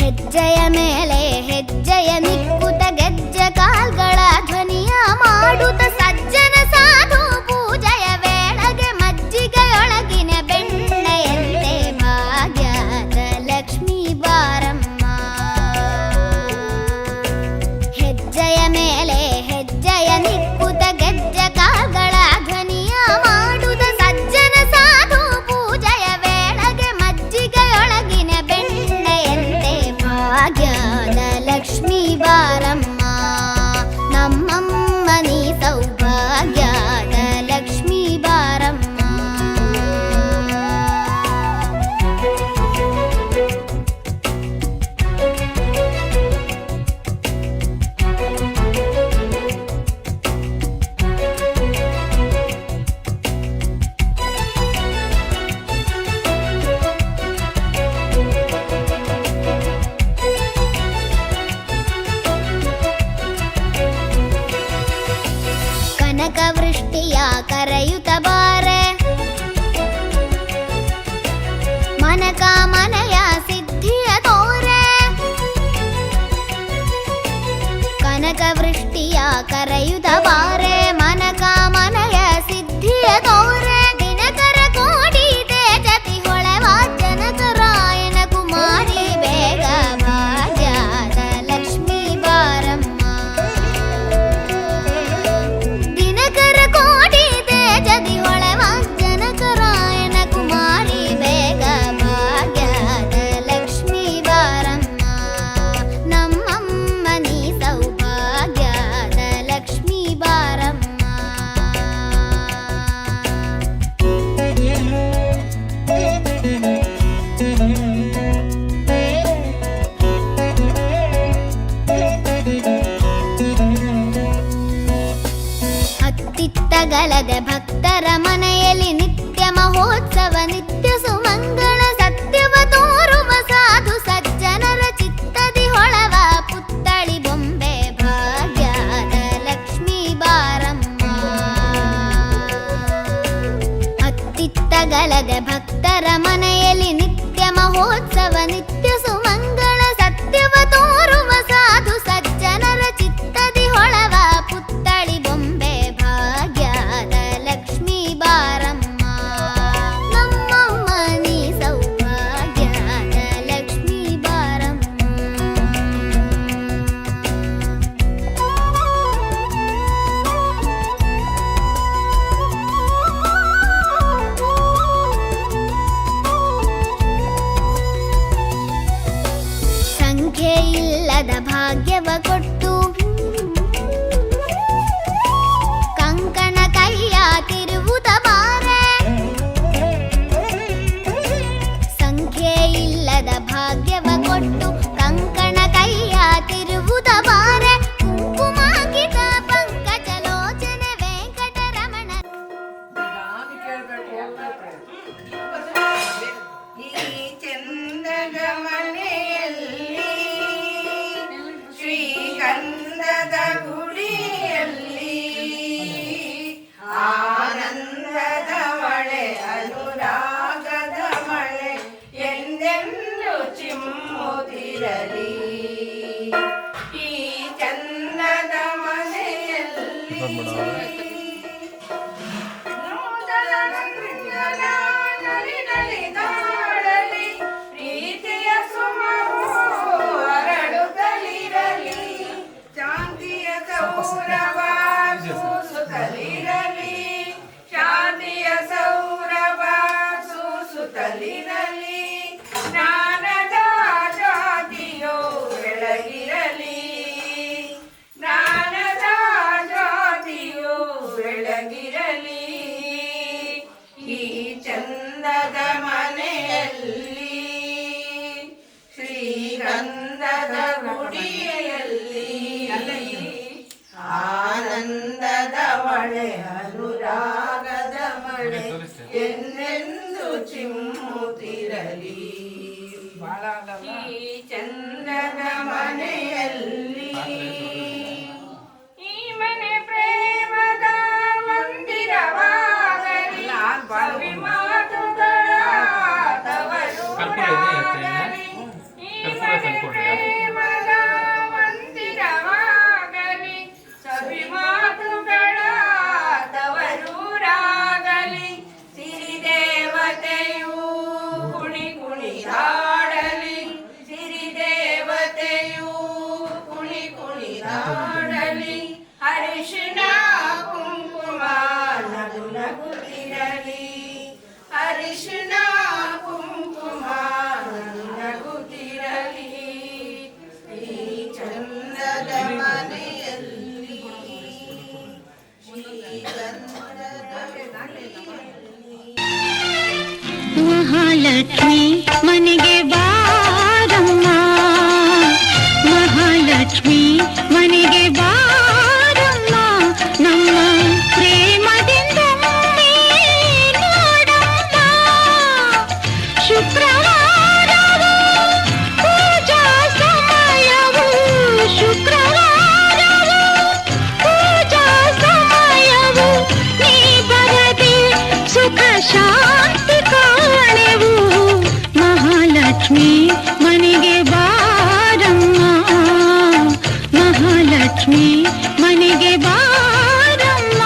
ಹೆಜ್ಜೆಯ ಮೇಲೆ ಹೆಜ್ಜೆಯ ನಿಕ್ಕುತ ಗೆಜ್ಜೆ ಕಾಲ್ಗಳ ಧ್ವನಿಯ ಮಾಡುತ್ತ ಸಜ್ಜನ ಸಾಧು ಪೂಜೆಯ ವೇಳೆಗೆ ಮಜ್ಜಿಗೆಯೊಳಗಿನ ಬೆಣ್ಣೆಯಂತೆ ಭಾಗ್ಯದ ಲಕ್ಷ್ಮೀ ಬಾರಮ್ಮ. ಹೆಜ್ಜೆಯ ಮೇಲೆ ಹೆಜ್ಜೆಯ ನಿಕ್ಕುತ ಗೆಜ್ಜೆ ಕಾಲ್ಗಳ ಧ್ವನಿಯ ಮಾಡುತ್ತ ಸಜ್ಜನ ಸಾಧು ಪೂಜೆಯ ವೇಳೆಗೆ ಮಜ್ಜಿಗೆಯೊಳಗಿನ ಬೆಣ್ಣೆಯಂತೆ ಭಾಗ್ಯದ ಲಕ್ಷ್ಮೀ ಬಾರಮ್ಮ. ನಮ್ಮಮ್ಮ ನೀ ಸೌಭಾಗ್ಯದ ಲಕ್ಷ್ಮೀ ಬಾರಮ್ಮ. ಕನಕವೃಷ್ಟಿಯ ಕರೆಯುತ್ತ ಬಾರೆ ಮನಕ ಮನೆಯ ಸಿದ್ಧಿಯ ತೋರೆ. ಕನಕವೃಷ್ಟಿಯ ಕರೆಯುತ್ತ ಬಾರೆ ಮನಕ ಮನೆಯ ಸಿದ್ಧಿಯ ತೋರೆ. ದಿನಕರ ಕೋಟಿ ತೇಜತಿ ಹೊಳೆವ ಜನಕರಾಯನ ಕುಮಾರಿ ಬೇಗ ಭಾಗ್ಯದ ಲಕ್ಷ್ಮೀ ಬಾರಮ್ಮ. ದಿನಕರ ಕೋಟಿ ತೇಜದಿ ಹೊಳೆವ ಜನಕರಾಯನ ಕುಮಾರಿ ಬೇಗ ಭಾಗ್ಯದ ಲಕ್ಷ್ಮೀ ಬಾರಮ್ಮ. ನಮ್ಮಮ್ಮ ನೀ ಸೌಭಾಗ್ಯದ ಲಕ್ಷ್ಮೀ ಬಾರಮ್ಮ. ಅತ್ತಿತ್ತಗಲದೆ ಭಕ್ತರ ಮನೆಯಲ್ಲಿ ನಿತ್ಯ ಮಹೋತ್ಸವ ನಿತ್ಯ ಸುಮಂಗಳ ಸತ್ಯವ ತೋರುವ ಸಾಧು ಸಜ್ಜನರ ಚಿತ್ತದಿ ಹೊಳವ ಪುತ್ತಳಿ ಬೊಂಬೆ ಭಾಗ್ಯದ ಲಕ್ಷ್ಮೀ ಬಾರಮ್ಮ. ಅತ್ತಿತ್ತಗಲದೆ ಭಕ್ತರ ಮನೆಯಲ್ಲಿ ನಿತ್ಯ ಮಹೋತ್ಸವ ನಿತ್ಯ ಸುಮಂಗಳ ಸತ್ಯವ ತೋರುವ ಸಾಧು ಸಜ್ಜನರ ಚಿತ್ತದಿ ಹೊಳವ ಪುತ್ತಳಿ ಬೊಂಬೆ ಭಾಗ್ಯದ ಲಕ್ಷ್ಮೀ ಬಾರಮ್ಮ. ನಮ್ಮಮ್ಮ ನೀ ಸೌಭಾಗ್ಯದ ಲಕ್ಷ್ಮೀ ಬಾರಮ್ಮ. ಸಂಖ್ಯೆ ಇಲ್ಲದ ಭಾಗ್ಯವ ಕೊಟ್ಟು ಕಂಕಣ ಕೈಯ ತಿರುವುದ ಬಾರೆ. ಸಂಖ್ಯೆ ಇಲ್ಲದ ಭಾಗ್ಯವ ಕೊಟ್ಟು ಕಂಕಣ ಕೈಯ ತಿರುವುದ ಬಾರೆ. ಕುಂಕುಮಾಂಕಿತ ಪಂಕಜಲೋಚನೆ ವೆಂಕಟರಮಣ. ಈ ಚಂದದ ಮನೆಯಲ್ಲಿ ಶ್ರೀಗಂಧದ ಗುಡಿಯಲ್ಲಿ ಆನಂದದ ಮಳೆ ಅನುರಾಗದ ಮಳೆ ಎಂದೆಂದು ಚಿಮ್ಮುತ್ತಿರಲಿ. ಈ ಚಂದದ ಮನೆಯಲ್ಲಿ ನಲಿದಾಡಲಿ ಪ್ರೀತಿಯ ಸುಮವು ಹರಡುತ್ತಲಿರಲಿ. ಶಾಂತಿಯ ಸೌರವ ಸೂಸುತ್ತಲಿರಲಿ. ಶಾಂತಿಯ ಸೌರವ ಸೂಸುತ್ತಲಿರಲಿ. ಜ್ಞಾನದ ಜ್ಯೋತಿಯೋ ಬೆಳಗಿರಲಿ. ಜ್ಞಾನದ ಜ್ಯೋತಿಯೋ ಬೆಳಗಿರಲಿ. ಈ ಚಂದದ ಮನೆಯಲ್ಲಿ ಶ್ರೀಗಂಧದ ಗುಡಿಯಲ್ಲಿ ಆನಂದದ ಮಳೆ ಅನುರಾಗದ ಮಳೆ ಎಂದೆಂದು ಚಿಮ್ಮುತ್ತಿರಲಿ. ಈ ಚಂದದ ಮನೆಯಲ್ಲಿ ಈ ಮನೆ ಪ್ರೇಮದ ಮಂದಿರವಾಗಲಿ. ಸವಿ ಮಾತುಗಳ ತವರು ಈ ಮನೆ ಮಹಾಲಕ್ಷ್ಮಿ ಮನೆಗೆ ಬಾರಮ್ಮ, ಮಹಾಲಕ್ಷ್ಮಿ ಮನೆಗೆ ಬಾರಮ್ಮ, ನಮ್ಮ ಪ್ರೇಮದಿಂದ ನೋಡಮ್ಮ. ಶುಕ್ರವಾರವು ಪೂಜಾ ಸಮಯವು, ಶುಕ್ರವಾರವು ಪೂಜಾ ಸಮಯವು, ನೀ ಬರದೆ ಸುಖ ಶಾಂತಿ ಕಾಣೆವು. ಮಹಾಲಕ್ಷ್ಮಿ ಮನೆಗೆ ಬಾರಮ್ಮ, ಮಹಾಲಕ್ಷ್ಮಿ ಮನೆಗೆ ಬಾರಮ್ಮ.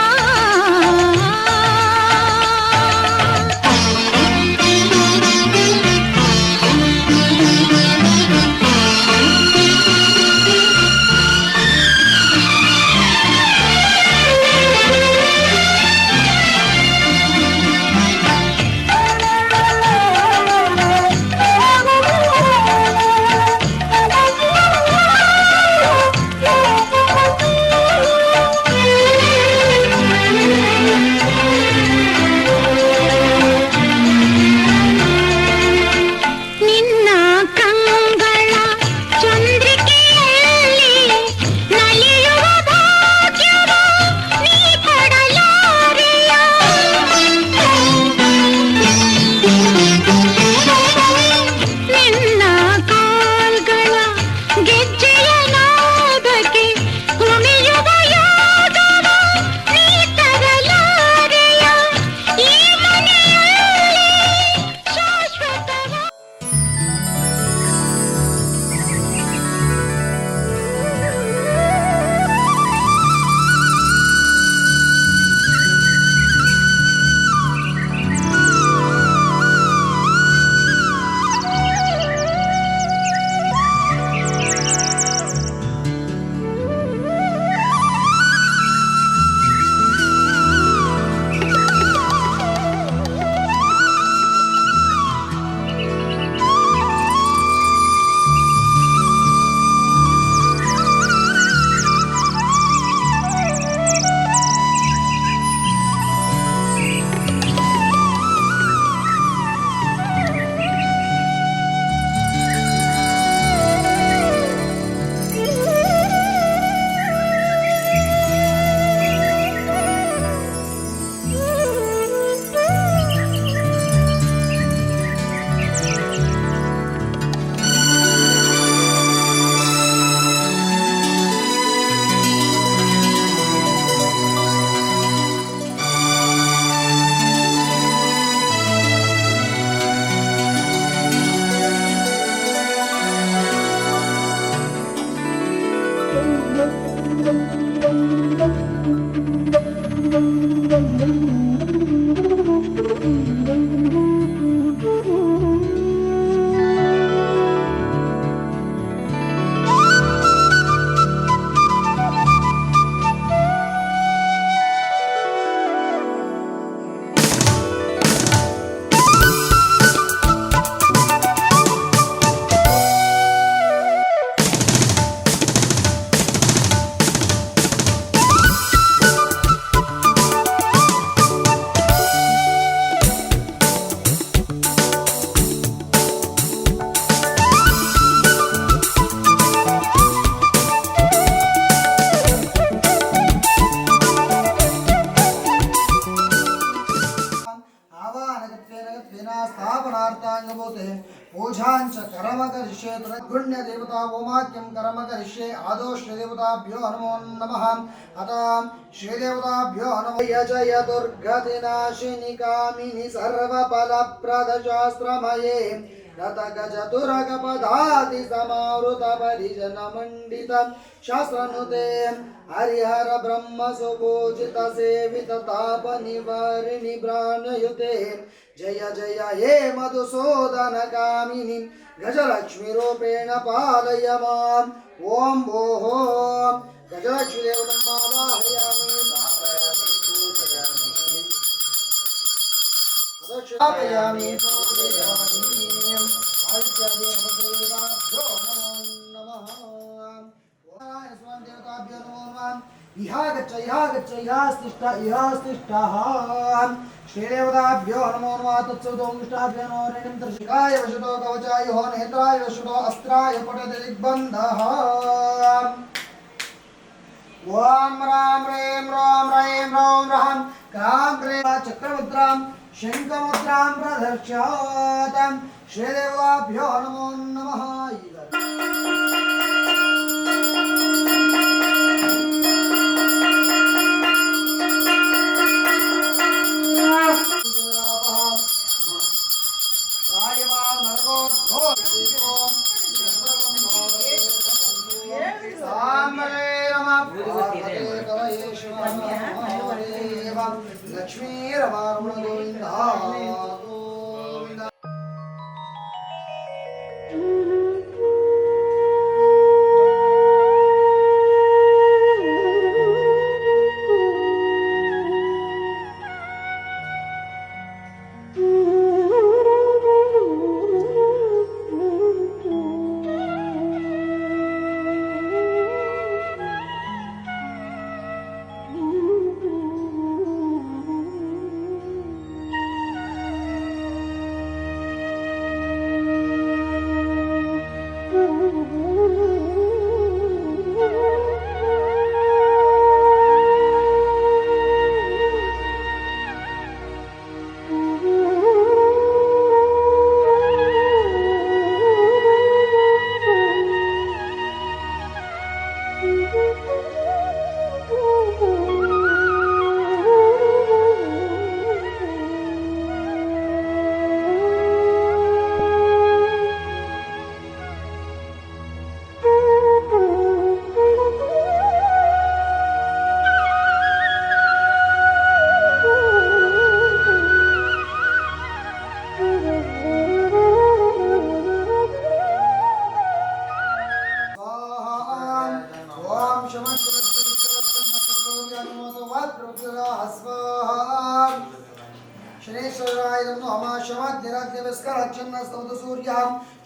ನಿನ್ನ ಕಂಗಳ ಚಂದ್ರಿಕೆಯಲ್ಲಿ ನಲಿಯುವ ಭಾಗ್ಯವ ನೀ ಕೊಡಲಾರೆಯ. ನಿನ್ನ ಕಾಲ್ಗಳ ಗೆಜ್ಜೆಯ ನಾದಕ್ಕೆ ಕುಣಿಯುವ ಯೋಗವ ನೀ ತರಲಾರೆಯ. ಈ ಮನೆಯಲ್ಲಿ ಶಾಶ್ವತವ स्थापनार्थांगभूते पूजांच कर्म करिष्ये पुण्य देवता ओमाक्यं कर्म करिष्ये आदौ श्री देवताभ्यो नमो नमः अतः श्री देवताभ्यो नमः जय दुर्गतिनाशिनि कामिनि सर्वफलप्रद शास्त्रमये रतगजतुरगपदाति समावृत परिजन मंडित शास्त्रनुते हरिहर ब्रह्म सुपूजित सेवित ताप निवारिणि प्राणयुते जय जय हे मधुसूदन कामिनी गजलक्ष्मी रूपेण पालय माम् ओम भोः गजलक्ष्मी देवतम् आवाहयामि स्थापयामि पूजयामि आदित्यादिदेवताभ्यो नमो नमः देवताभ्यो नमो नमः इहास्तिष्ठः श्रीदेवताभ्यो नमो नमः तत्सवितुर्मुष्टाभ्यो नमो रेणिं त्रिशिखाय वशतो कवचाय हो नेत्राय वशतो अस्त्राय पटते दिग्बन्धः ओम राम रेम रोम रैम रोम रहाम क्रां क्रेम चक्रमुद्रां शंखमुद्रां प्रदर्शयात् श्रीदेवताभ्यो नमो नमः लक्ष्मी रमारमण गोविंद गोविंद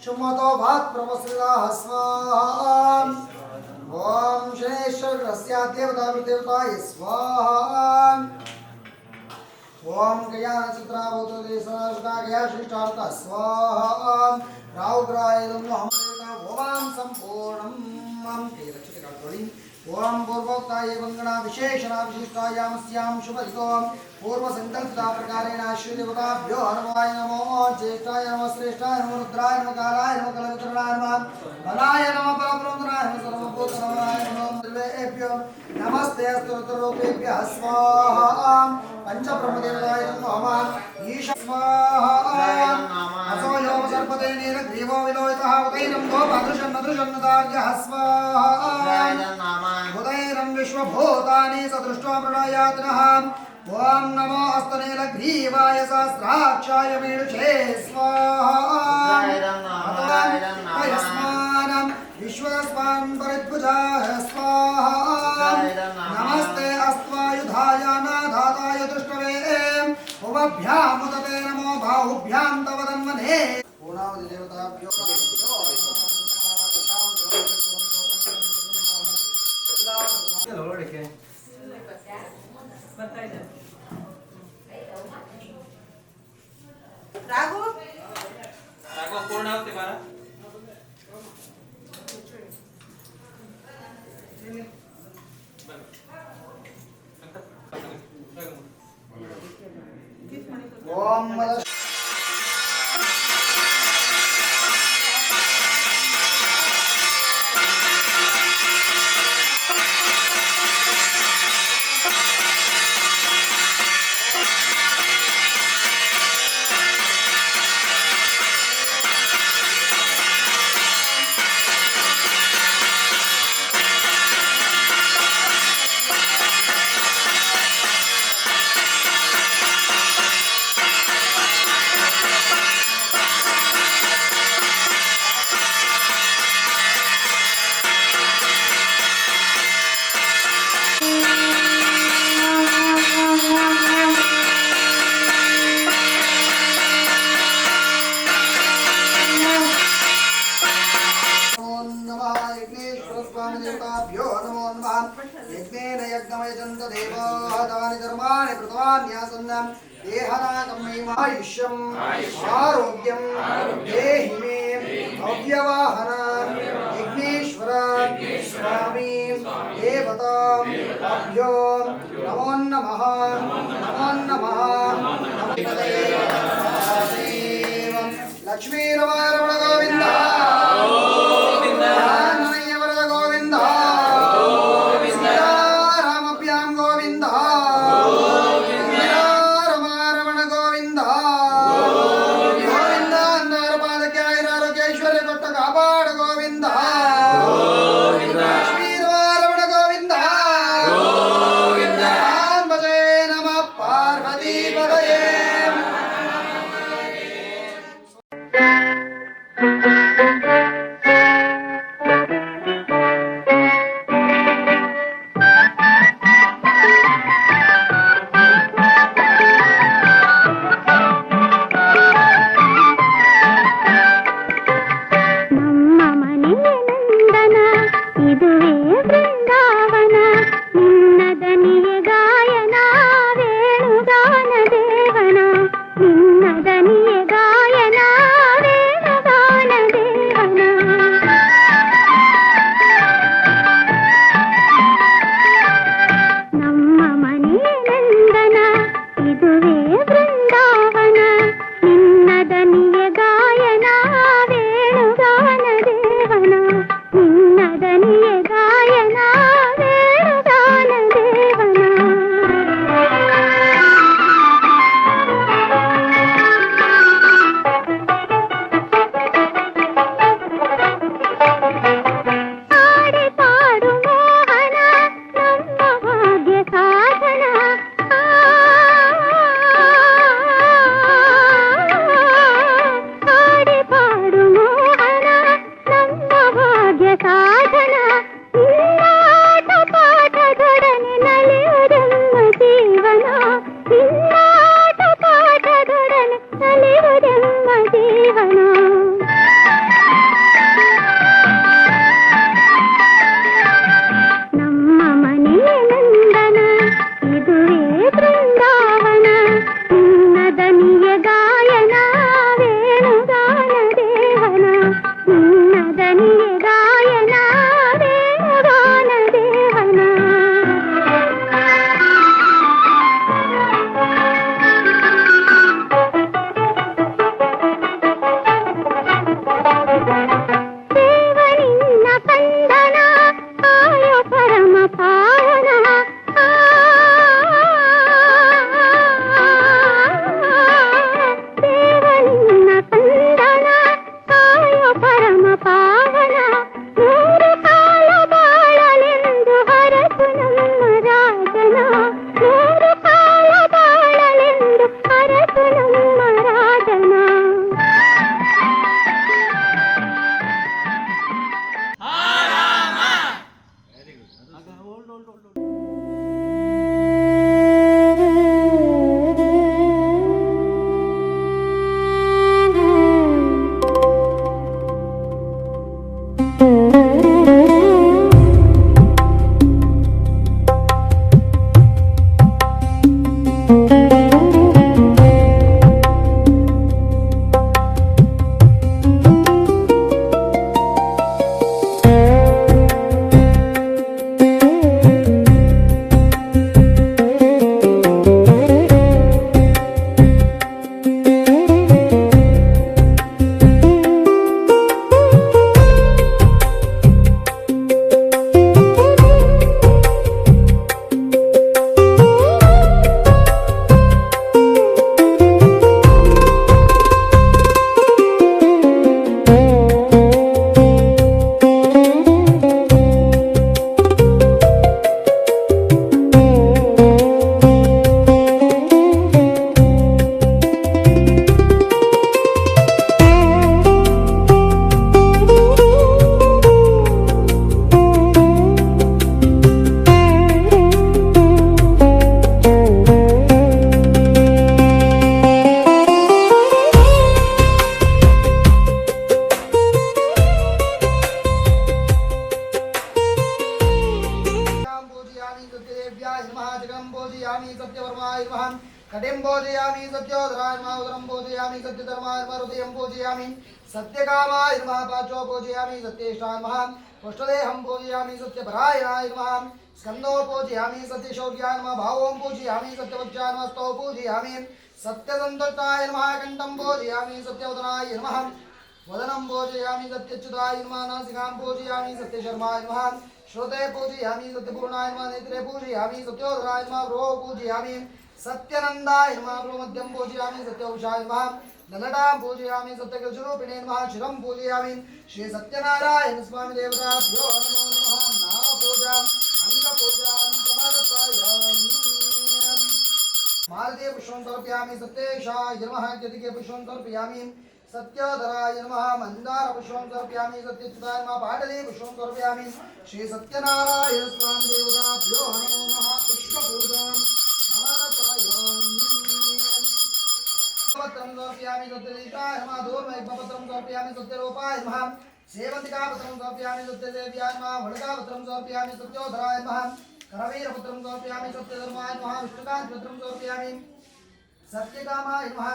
शुमतो भात प्रवस्रिलाः स्वाहा ओम शनेश्वरस्य देवताय स्वाहा ओम गयानचित्रावतो देशनाशका गया शिष्टार्थ स्वाहा राहुग्राय नमः ओम संपूर्णं ओम पूर्वोक्ताय वंगना विशेषणा विशिष्टायामस्यां शुभदितो पूर्व संकल्पिता प्रकारेण श्रीदेवताभ्यो हनुमाय नमो ज्येष्ठाय नमः श्रेष्ठाय नमः रुद्राय नमः कालाय नमः कलवितरणाय नमः बलाय नमः परब्रह्मणाय नमः सर्वभूतनाय नमः सर्वेभ्यो नमस्ते स्तोत्ररूपेभ्यः स्वाहा पंचब्रह्मदेवताय नमः ईश स्वाहा असो योम सर्पते नीलग्रीवो विलोहितः उदैनं गोपादृशन्नदार्यः स्वाहा उदैनं विश्वभूतानि सदृष्ट्वा प्रणयातिनः ओम नमो अस्तनीलग्रीवाय सहस्राक्षाय मीळुषे स्वाहा यस्मानं विश्वस्मान् परिद्भुजाय स्वाहा नमस्ते अस्त्वायुधाय नाधाताय दृष्टवे उभभ्याम् उदते नमो बाहुभ्यां तव तन्मने पूर्णावधि देवताभ्यो राघव पूर्ण होते बारा ओम स्वामिदेवताभ्यो नमो नमः यज्ञेन यज्ञमयजन्त देवाः तानि धर्माणि कृतवान्यासन् देहनाकं महिमायुष्यम् आरोग्यं देहि मे अव्यवाहन यज्ञेश्वर स्वामी देवताभ्यो नमो नमः नमो नमः लक्ष्मीरमण गोविंद वरद गोविंद रामभ्यां गोविंद रमण गोविंद गोविंद अंधार पादಕ್ಕೆ ಆಯುರಾರೋಗ್ಯ ಐಶ್ವರ್ಯ ಕೊಟ್ಟ ಕಾಪಾಡ ಗೋವಿಂದ ಲಕ್ಷ್ಮೀರಮಣ ಗೋವಿಂದ ಭಜೆ ನಮಃ ಪಾರ್ವತಿ ಪದಯೇ सत्यवर्माय नमः कटिं पूजयामि सत्योदराय नमः उदरं पूजयामि सत्यधर्माय नमः हृदयं पूजयामि सत्यकामाय नमः पाचो पूजयामि सत्येष्टाय नमः पुष्टदेहं पूजयामि सत्यपरायणाय नमः स्कंदो पूजयामि सत्यशौर्याय नमः भावों पूजयामि सत्यवज्राय नमः स्तौ पूजयामि सत्यसन्तुष्टाय नमः कंठं पूजयामि सत्यवदनाय नमः वदनं पूजयामि सत्यच्युताय नमः नासिकां पूजयामि सत्यशर्माय नमः श्रोते पूजयामि सत्यपूर्णाय नमः नेत्रे पूजयामि सत्योदराय नमः भ्रो पूजयामि सत्यनंदाय नमः भ्रूमध्यं पूजयामि सत्यौषाय नमः ललटां पूजयामि सत्यगजरूपिणे नमः शिरं पूजयामि श्री सत्यनारायण स्वामी देवताभ्यो नमो नमः नाम पूजां अंगपूजां समर्पयामि मालतीय पुष्पं समर्पयामि सत्येशाय नमः केतके पुष्पं समर्पयामि सत्यधराय नमः मंदार पुष्पं समर्पयामि सत्यच्युताय नमः पाटली पुष्पं समर्पयामि श्री सत्यनारायण स्वामी देवताभ्यो नमो नमः पुष्पपूजां समर्पयामि पत्रं समर्पयामि सत्यदीपाय नमः धूर्मपत्रं समर्पयामि सत्यरूपाय नमः सेवन्तिकापत्रं समर्पयामि सत्यदेव्याय नमः वडकापत्रं समर्पयामि सत्योधराय नमः करवीरपत्रं समर्पयामि सत्यधर्माय नमः विष्णुकान्तपत्रं समर्पयामि सत्यकामाय नमः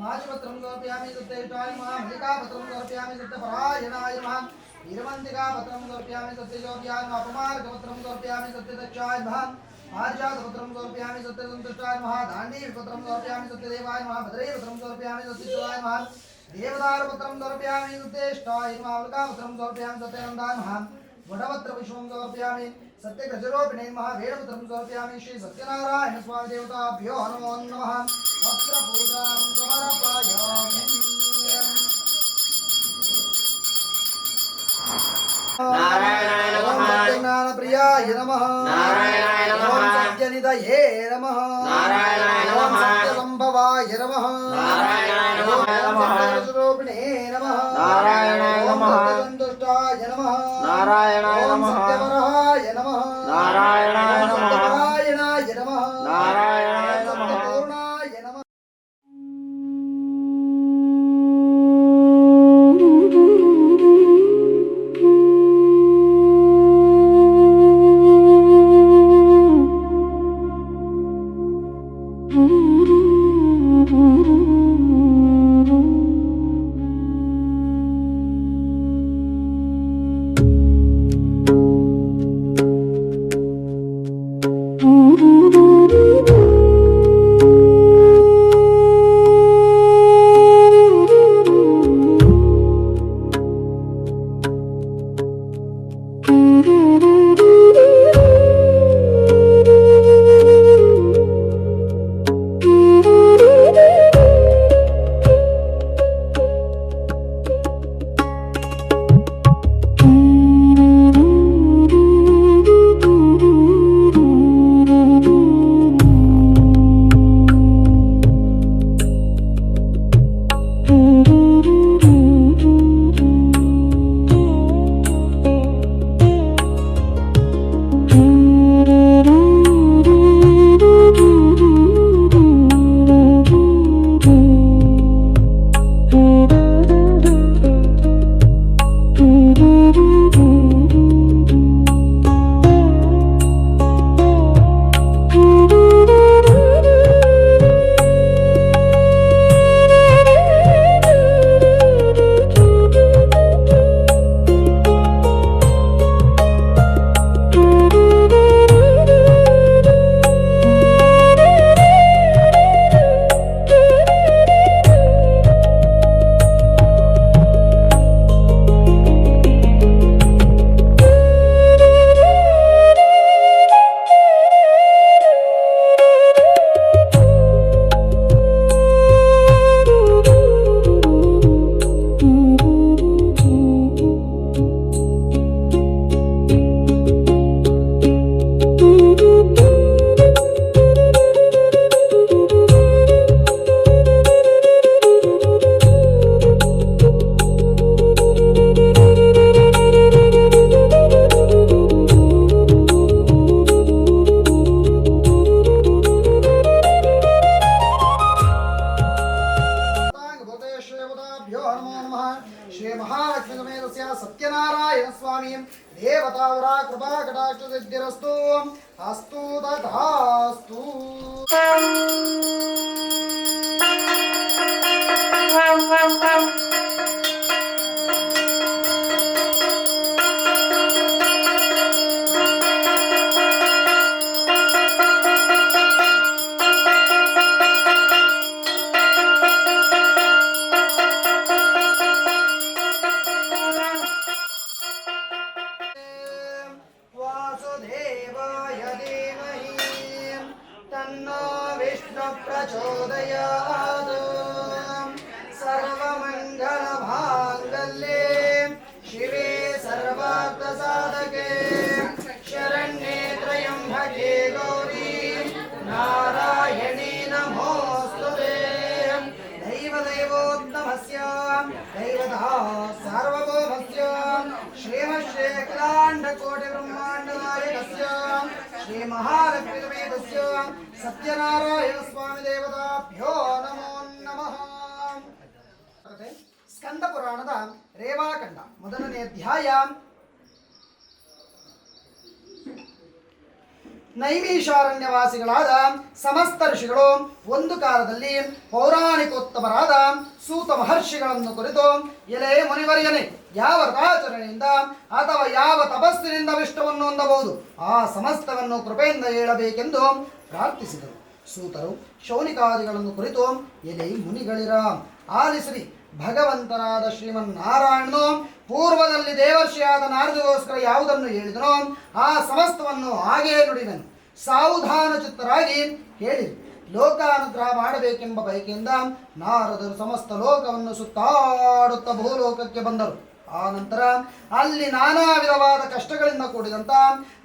माजपत्रं समर्पयामि सत्येष्टाय नमः मल्लिकापत्रं समर्पयामि सत्यपरायणाय नमः वीरवन्तिकापत्रं समर्पयामि सत्यशौर्याय नमः अपमार्गपत्रं समर्पयामि सत्यदक्षाय नमः पारिजातपत्रं समर्पयामि सत्यसन्तुष्टाय नमः दाण्डीपत्रं समर्पयामि सत्यदेवाय नमः भद्रैपत्रं समर्पयामि सत्यशिवाय नमः देवदारपत्रं समर्पयामि सत्येष्टाय नमः वल्कापत्रं समर्पयामि सत्यनन्दाय नमः वटपत्रपुष्पं समर्पयामि सत्यगजरूपिणे नमः वेदपत्रं समर्पयामि श्री सत्यनारायण स्वामी देवताभ्यो नमो नमः वस्त्रपूजां समर्पयामि नारायणाय नमः ज्ञानप्रियाय नमः नारायणाय नमः सत्यनिधये नमः नारायणाय नमः सत्यसम्भवाय नमः नारायणाय नमः सत्यगजरूपिणे नमः नारायणाय नमः सत्यसन्तुष्टाय नमः नारायणाय नमः सत्यवराय नमः नारायणाय नमः सत्यपरायणाय नमः नारायणाय नमः सत्यपूर्णाय नमः ಸಮರ್ಪಯಾಮಿ. ದೇವತಾವರ ಕೃಪಾ ಕಟಾಕ್ಷ ಸಿದ್ಧಿರಸ್ತು. ಅಸ್ತು ತಥಾಸ್ತು. ವಾಸುದೇವಾಯ ಧೀಮಹಿ ತನ್ನೋ ವಿಷ್ಣು ಪ್ರಚೋದಯಾತ್. ಸರ್ವಮಂಗಳ ಮಾಂಗಲ್ಯೆ ಶಿವೆ ಸರ್ವಾರ್ಥ ಸಾಧಕೆ ಶರಣ್ಯೆ ತ್ರ್ಯಂಬಕೆ ಗೌರಿ ನಾರಾಯಣಿ ನಮೋಸ್ತುತೆ. ದೈವೋತ್ತಮಸ್ಯ ದೈವತಃ ಸಾರ್ವಭೌಮಸ್ಯ ಶ್ರೀಮಶ್ರೇಖಲಾಂಡ ಕೋಟಿ ಬ್ರಹ್ಮಾಂಡ ನಾಯಕಸ್ಯ ಶ್ರೀ ಮಹಾಲಕ್ಷ್ಮೀ ಸಮೇತಸ್ಯ ಸತ್ಯನಾರಾಯಣ ಸ್ವಾಮಿ ದೇವತಾಭ್ಯೋ ನಮೋ ನಮಃ. ಸ್ಕಂದ ಪುರಾಣದ ರೇವಾಖಂಡ ಮೊದಲನೇ ಅಧ್ಯಾಯ. ನೈಮಿಷಾರಣ್ಯವಾಸಿಗಳಾದ ಸಮಸ್ತ ಋಷಿಗಳು ಒಂದು ಕಾಲದಲ್ಲಿ ಪೌರಾಣಿಕೋತ್ತಮರಾದ ಸೂತ ಮಹರ್ಷಿಗಳನ್ನು ಕುರಿತು, ಎಲೆ ಮುನಿವರ್ಯನೇ, ಯಾವ ವ್ರತಾಚರಣೆಯಿಂದ ಅಥವಾ ಯಾವ ತಪಸ್ಸಿನಿಂದ ವಿಷ್ಣುವನ್ನು ಹೊಂದಬಹುದು, ಆ ಸಮಸ್ತವನ್ನು ಕೃಪೆಯಿಂದ ಹೇಳಬೇಕೆಂದು ಪ್ರಾರ್ಥಿಸಿದರು. ಸೂತರು ಶೌನಿಕಾದಿಗಳನ್ನು ಕುರಿತು, ಎಲೆ ಮುನಿಗಳಿರ ಆಲಿಸಿರಿ, ಭಗವಂತನಾದ ಶ್ರೀಮನ್ನಾರಾಯಣನು ಪೂರ್ವದಲ್ಲಿ ದೇವರ್ಷಿಯಾದ ನಾರದಗೋಸ್ಕರ ಯಾವುದನ್ನು ಹೇಳಿದನೋ ಆ ಸಮಸ್ತವನ್ನು ಹಾಗೆಯೇ ನುಡಿದನು. ಸಾವಧಾನ ಚಿತ್ತರಾಗಿ ಕೇಳಿರಿ. ಲೋಕಾನುಗ್ರಹ ಮಾಡಬೇಕೆಂಬ ಬಯಕೆಯಿಂದ ನಾರದರು ಸಮಸ್ತ ಲೋಕವನ್ನು ಸುತ್ತಾಡುತ್ತಾ ಭೂಲೋಕಕ್ಕೆ ಬಂದರು. ಆ ನಂತರ ಅಲ್ಲಿ ನಾನಾ ವಿಧವಾದ ಕಷ್ಟಗಳಿಂದ ಕೂಡಿದಂಥ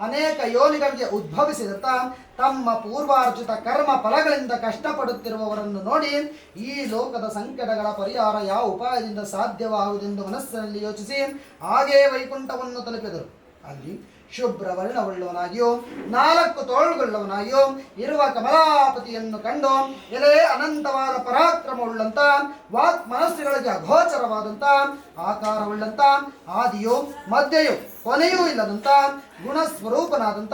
ಅನೇಕ ಯೋನಿಗಳಿಗೆ ಉದ್ಭವಿಸಿದಂಥ ತಮ್ಮ ಪೂರ್ವಾರ್ಜಿತ ಕರ್ಮ ಫಲಗಳಿಂದ ಕಷ್ಟಪಡುತ್ತಿರುವವರನ್ನು ನೋಡಿ ಈ ಲೋಕದ ಸಂಕಟಗಳ ಪರಿಹಾರ ಯಾವ ಉಪಾಯದಿಂದ ಸಾಧ್ಯವಾಗುವುದೆಂದು ಮನಸ್ಸಿನಲ್ಲಿ ಯೋಚಿಸಿ ಹಾಗೇ ವೈಕುಂಠವನ್ನು ತಲುಪಿದರು. ಅಲ್ಲಿ ಶುಭ್ರ ವರ್ಣವುಳ್ಳವನಾಗಿಯೋ 4 ತೋಳುಳ್ಳವನಾಗಿಯೋ ಇರುವ ಕಮಲಾಪತಿಯನ್ನು ಕಂಡು, ಎಲೆ ಅನಂತವಾದ ಪರಾಕ್ರಮವುಳ್ಳಂತ ವಾಕ್ ಮನಸ್ಸುಗಳಿಗೆ ಅಗೋಚರವಾದಂಥ ಆಕಾರವುಳ್ಳಂತ ಆದಿಯೋ ಮಧ್ಯೆಯೋ ಕೊನೆಯೂ ಇಲ್ಲದಂಥ ಗುಣಸ್ವರೂಪನಾದಂಥ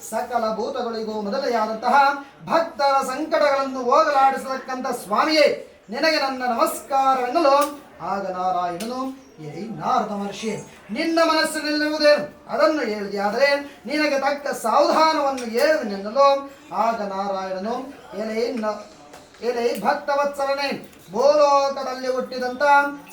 ಸಕಲ ಭೂತಗಳಿಗೂ ಮೊದಲೆಯಾದಂತಹ ಭಕ್ತರ ಸಂಕಟಗಳನ್ನು ಹೋಗಲಾಡಿಸತಕ್ಕಂಥ ಸ್ವಾಮಿಯೇ, ನಿನಗೆ ನನ್ನ ನಮಸ್ಕಾರವೆನ್ನಲು ಆಗ ನಾರಾಯಣನು, ಎಲೆ ನಾರದ ಮಹರ್ಷಿ, ನಿನ್ನ ಮನಸ್ಸಿನಲ್ಲಿರುವುದೇನು ಅದನ್ನು ಹೇಳಿದೆಯಾದರೆ ನಿನಗೆ ತಕ್ಕ ಸಾವಧಾನವನ್ನು ಹೇಳುವೆನೆನ್ನಲು ಆಗ ನಾರಾಯಣನು, ಎಲೆ ಭಕ್ತವತ್ಸಲನೆ, ಭೂಲೋಕದಲ್ಲಿ ಹುಟ್ಟಿದಂಥ